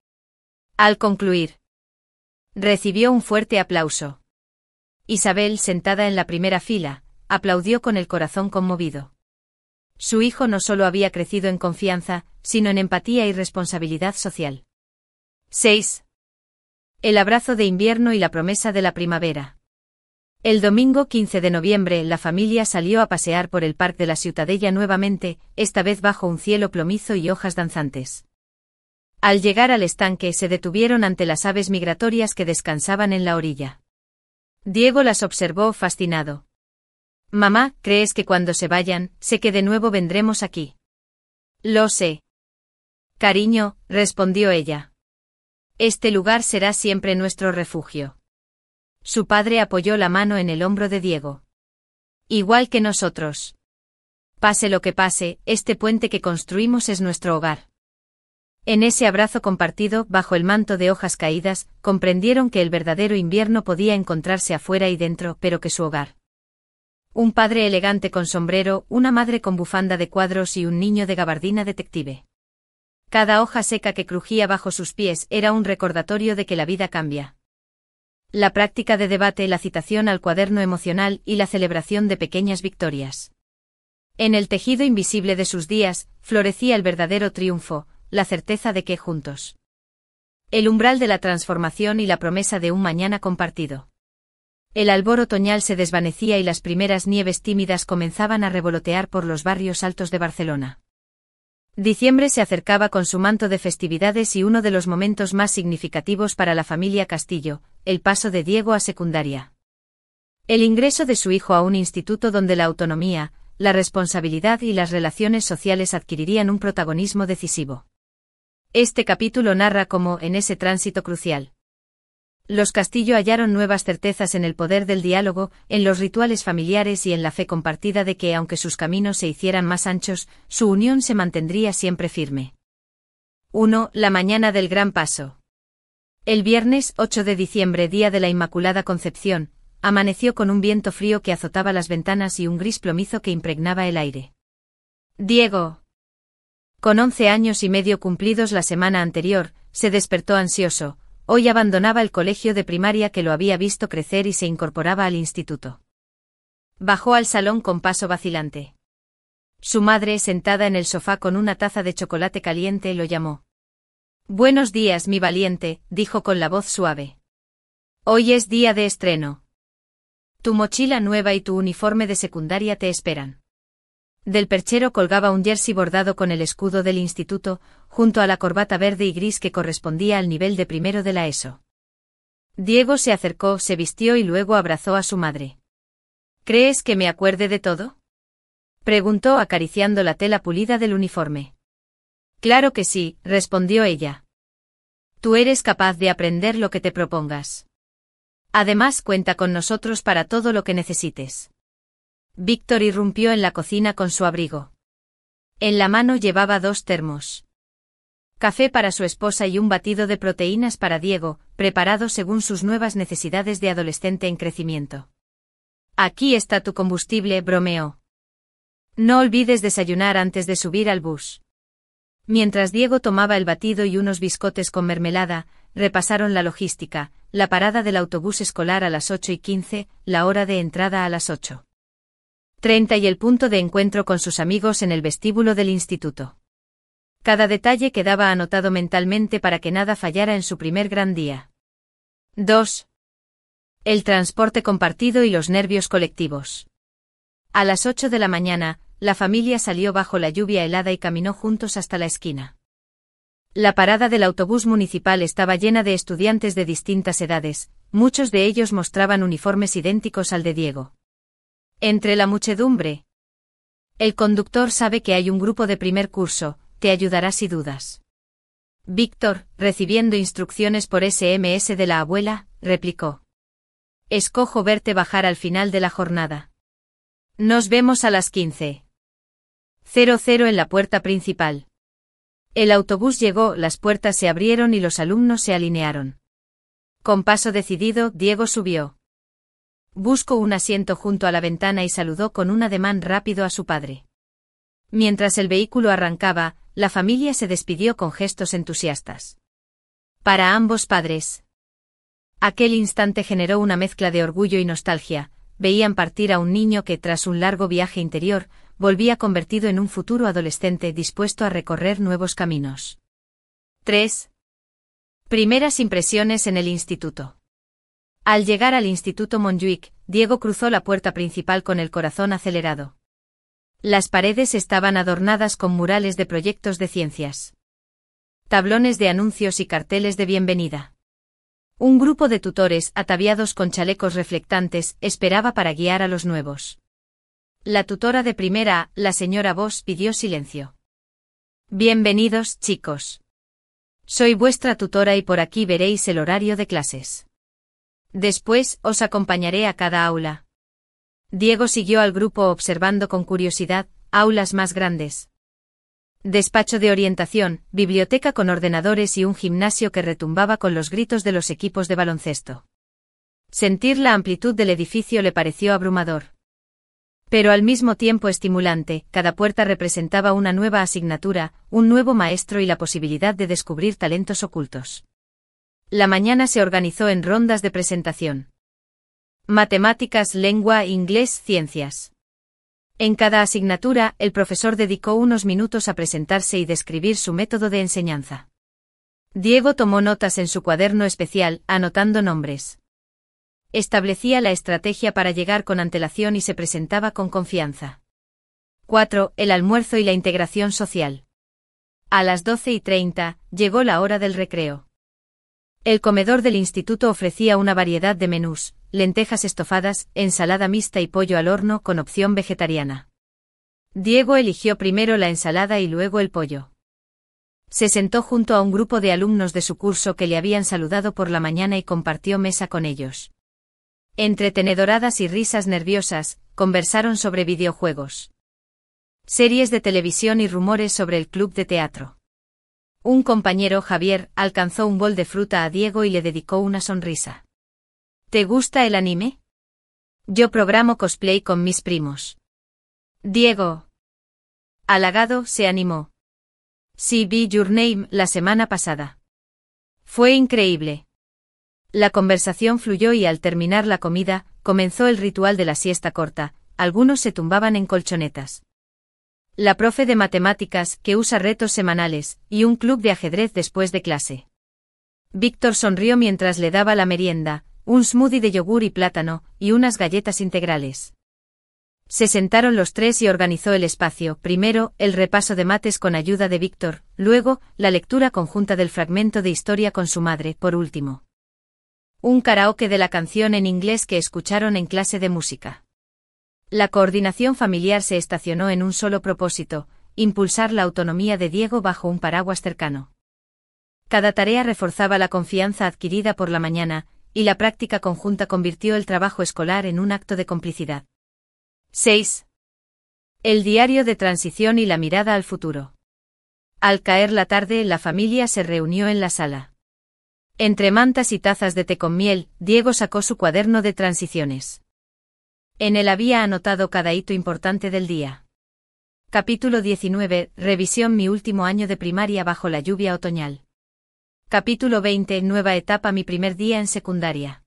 Al concluir, recibió un fuerte aplauso. Isabel, sentada en la primera fila, aplaudió con el corazón conmovido. Su hijo no solo había crecido en confianza, sino en empatía y responsabilidad social. 6. El abrazo de invierno y la promesa de la primavera. El domingo 15 de noviembre la familia salió a pasear por el Parque de la Ciutadella nuevamente, esta vez bajo un cielo plomizo y hojas danzantes. Al llegar al estanque se detuvieron ante las aves migratorias que descansaban en la orilla. Diego las observó fascinado. Mamá, ¿crees que cuando se vayan, sé que de nuevo vendremos aquí? Lo sé. Cariño, respondió ella. Este lugar será siempre nuestro refugio. Su padre apoyó la mano en el hombro de Diego. Igual que nosotros. Pase lo que pase, este puente que construimos es nuestro hogar. En ese abrazo compartido, bajo el manto de hojas caídas, comprendieron que el verdadero invierno podía encontrarse afuera y dentro, pero que su hogar. Un padre elegante con sombrero, una madre con bufanda de cuadros y un niño de gabardina detective. Cada hoja seca que crujía bajo sus pies era un recordatorio de que la vida cambia. La práctica de debate, la citación al cuaderno emocional y la celebración de pequeñas victorias. En el tejido invisible de sus días, florecía el verdadero triunfo, la certeza de que juntos. El umbral de la transformación y la promesa de un mañana compartido. El albor otoñal se desvanecía y las primeras nieves tímidas comenzaban a revolotear por los barrios altos de Barcelona. Diciembre se acercaba con su manto de festividades y uno de los momentos más significativos para la familia Castillo, el paso de Diego a secundaria. El ingreso de su hijo a un instituto donde la autonomía, la responsabilidad y las relaciones sociales adquirirían un protagonismo decisivo. Este capítulo narra cómo, en ese tránsito crucial, los Castillo hallaron nuevas certezas en el poder del diálogo, en los rituales familiares y en la fe compartida de que, aunque sus caminos se hicieran más anchos, su unión se mantendría siempre firme. 1. La mañana del gran paso. El viernes 8 de diciembre, día de la Inmaculada Concepción, amaneció con un viento frío que azotaba las ventanas y un gris plomizo que impregnaba el aire. Diego, con 11 años y medio cumplidos la semana anterior, se despertó ansioso. Hoy abandonaba el colegio de primaria que lo había visto crecer y se incorporaba al instituto. Bajó al salón con paso vacilante. Su madre, sentada en el sofá con una taza de chocolate caliente, lo llamó. «Buenos días, mi valiente», dijo con la voz suave. «Hoy es día de estreno. Tu mochila nueva y tu uniforme de secundaria te esperan». Del perchero colgaba un jersey bordado con el escudo del instituto, junto a la corbata verde y gris que correspondía al nivel de primero de la ESO. Diego se acercó, se vistió y luego abrazó a su madre. «¿Crees que me acuerde de todo?», preguntó acariciando la tela pulida del uniforme. «Claro que sí», respondió ella. «Tú eres capaz de aprender lo que te propongas. Además, cuenta con nosotros para todo lo que necesites». Víctor irrumpió en la cocina con su abrigo. En la mano llevaba 2 termos. Café para su esposa y un batido de proteínas para Diego, preparado según sus nuevas necesidades de adolescente en crecimiento. «Aquí está tu combustible», bromeó. «No olvides desayunar antes de subir al bus». Mientras Diego tomaba el batido y unos biscotes con mermelada, repasaron la logística, la parada del autobús escolar a las 8:15, la hora de entrada a las 8:30 y el punto de encuentro con sus amigos en el vestíbulo del instituto. Cada detalle quedaba anotado mentalmente para que nada fallara en su primer gran día. 2. El transporte compartido y los nervios colectivos. A las 8 de la mañana, la familia salió bajo la lluvia helada y caminó juntos hasta la esquina. La parada del autobús municipal estaba llena de estudiantes de distintas edades, muchos de ellos mostraban uniformes idénticos al de Diego. Entre la muchedumbre. «El conductor sabe que hay un grupo de primer curso, te ayudará si dudas». Víctor, recibiendo instrucciones por SMS de la abuela, replicó. «Escojo verte bajar al final de la jornada. Nos vemos a las 15:00 en la puerta principal». El autobús llegó, las puertas se abrieron y los alumnos se alinearon. Con paso decidido, Diego subió. Buscó un asiento junto a la ventana y saludó con un ademán rápido a su padre. Mientras el vehículo arrancaba, la familia se despidió con gestos entusiastas. Para ambos padres. Aquel instante generó una mezcla de orgullo y nostalgia. Veían partir a un niño que, tras un largo viaje interior, volvía convertido en un futuro adolescente dispuesto a recorrer nuevos caminos. 3. Primeras impresiones en el instituto. Al llegar al Instituto Montjuic, Diego cruzó la puerta principal con el corazón acelerado. Las paredes estaban adornadas con murales de proyectos de ciencias, tablones de anuncios y carteles de bienvenida. Un grupo de tutores, ataviados con chalecos reflectantes, esperaba para guiar a los nuevos. La tutora de primera, la señora Voss, pidió silencio. «Bienvenidos, chicos. Soy vuestra tutora y por aquí veréis el horario de clases. Después, os acompañaré a cada aula». Diego siguió al grupo observando con curiosidad, aulas más grandes. Despacho de orientación, biblioteca con ordenadores y un gimnasio que retumbaba con los gritos de los equipos de baloncesto. Sentir la amplitud del edificio le pareció abrumador. Pero al mismo tiempo estimulante, cada puerta representaba una nueva asignatura, un nuevo maestro y la posibilidad de descubrir talentos ocultos. La mañana se organizó en rondas de presentación. Matemáticas, lengua, inglés, ciencias. En cada asignatura, el profesor dedicó unos minutos a presentarse y describir su método de enseñanza. Diego tomó notas en su cuaderno especial, anotando nombres. Establecía la estrategia para llegar con antelación y se presentaba con confianza. 4. El almuerzo y la integración social. A las 12:30, llegó la hora del recreo. El comedor del instituto ofrecía una variedad de menús, lentejas estofadas, ensalada mixta y pollo al horno con opción vegetariana. Diego eligió primero la ensalada y luego el pollo. Se sentó junto a un grupo de alumnos de su curso que le habían saludado por la mañana y compartió mesa con ellos. Entre tenedoradas y risas nerviosas, conversaron sobre videojuegos, series de televisión y rumores sobre el club de teatro. Un compañero, Javier, alcanzó un bol de fruta a Diego y le dedicó una sonrisa. ¿Te gusta el anime? Yo programo cosplay con mis primos. Diego, halagado, se animó. Sí, vi Your Name la semana pasada. Fue increíble. La conversación fluyó y al terminar la comida, comenzó el ritual de la siesta corta. Algunos se tumbaban en colchonetas. La profe de matemáticas, que usa retos semanales, y un club de ajedrez después de clase. Víctor sonrió mientras le daba la merienda, un smoothie de yogur y plátano, y unas galletas integrales. Se sentaron los tres y organizó el espacio, primero, el repaso de mates con ayuda de Víctor, luego, la lectura conjunta del fragmento de historia con su madre, por último. Un karaoke de la canción en inglés que escucharon en clase de música. La coordinación familiar se estacionó en un solo propósito, impulsar la autonomía de Diego bajo un paraguas cercano. Cada tarea reforzaba la confianza adquirida por la mañana, y la práctica conjunta convirtió el trabajo escolar en un acto de complicidad. 6. El diario de transición y la mirada al futuro. Al caer la tarde, la familia se reunió en la sala. Entre mantas y tazas de té con miel, Diego sacó su cuaderno de transiciones. En él había anotado cada hito importante del día. Capítulo 19. Revisión: mi último año de primaria bajo la lluvia otoñal. Capítulo 20. Nueva etapa: mi primer día en secundaria.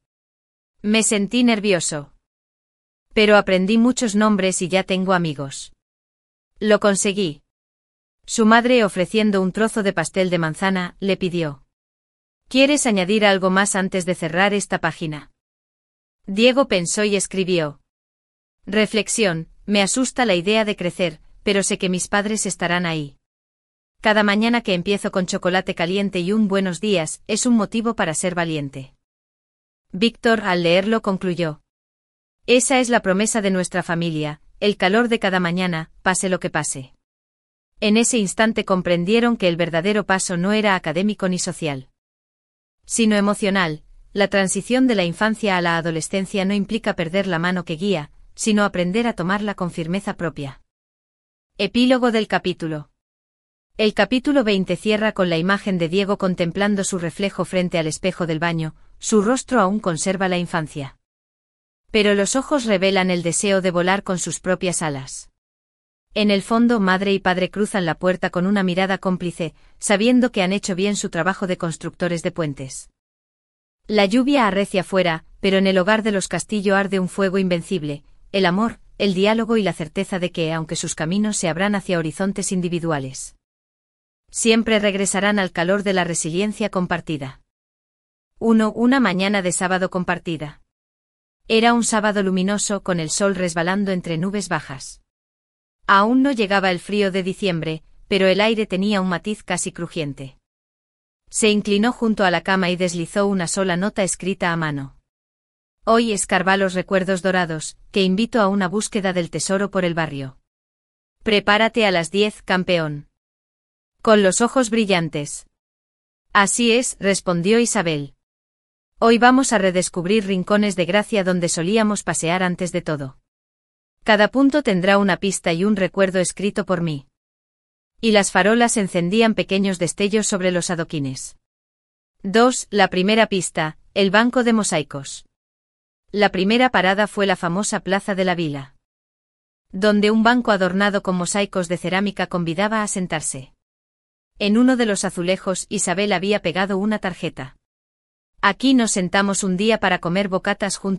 Me sentí nervioso. Pero aprendí muchos nombres y ya tengo amigos. Lo conseguí. Su madre, ofreciendo un trozo de pastel de manzana, le pidió: ¿Quieres añadir algo más antes de cerrar esta página? Diego pensó y escribió: Reflexión: me asusta la idea de crecer, pero sé que mis padres estarán ahí. Cada mañana que empiezo con chocolate caliente y un buenos días, es un motivo para ser valiente. Víctor, al leerlo, concluyó: esa es la promesa de nuestra familia, el calor de cada mañana, pase lo que pase. En ese instante comprendieron que el verdadero paso no era académico ni social, sino emocional. La transición de la infancia a la adolescencia no implica perder la mano que guía, sino aprender a tomarla con firmeza propia. Epílogo del capítulo. El capítulo 20 cierra con la imagen de Diego contemplando su reflejo frente al espejo del baño. Su rostro aún conserva la infancia. Pero los ojos revelan el deseo de volar con sus propias alas. En el fondo, madre y padre cruzan la puerta con una mirada cómplice, sabiendo que han hecho bien su trabajo de constructores de puentes. La lluvia arrecia fuera, pero en el hogar de los Castillo arde un fuego invencible: el amor, el diálogo y la certeza de que, aunque sus caminos se abran hacia horizontes individuales, siempre regresarán al calor de la resiliencia compartida. 1. Una mañana de sábado compartida. Era un sábado luminoso con el sol resbalando entre nubes bajas. Aún no llegaba el frío de diciembre, pero el aire tenía un matiz casi crujiente. Se inclinó junto a la cama y deslizó una sola nota escrita a mano. Hoy escarba los recuerdos dorados, que invito a una búsqueda del tesoro por el barrio. Prepárate a las 10, campeón. Con los ojos brillantes. Así es, respondió Isabel. Hoy vamos a redescubrir rincones de gracia donde solíamos pasear antes de todo. Cada punto tendrá una pista y un recuerdo escrito por mí. Y las farolas encendían pequeños destellos sobre los adoquines. 2. La primera pista: el banco de mosaicos. La primera parada fue la famosa Plaza de la Vila, donde un banco adornado con mosaicos de cerámica convidaba a sentarse. En uno de los azulejos, Isabel había pegado una tarjeta. Aquí nos sentamos un día para comer bocatas junto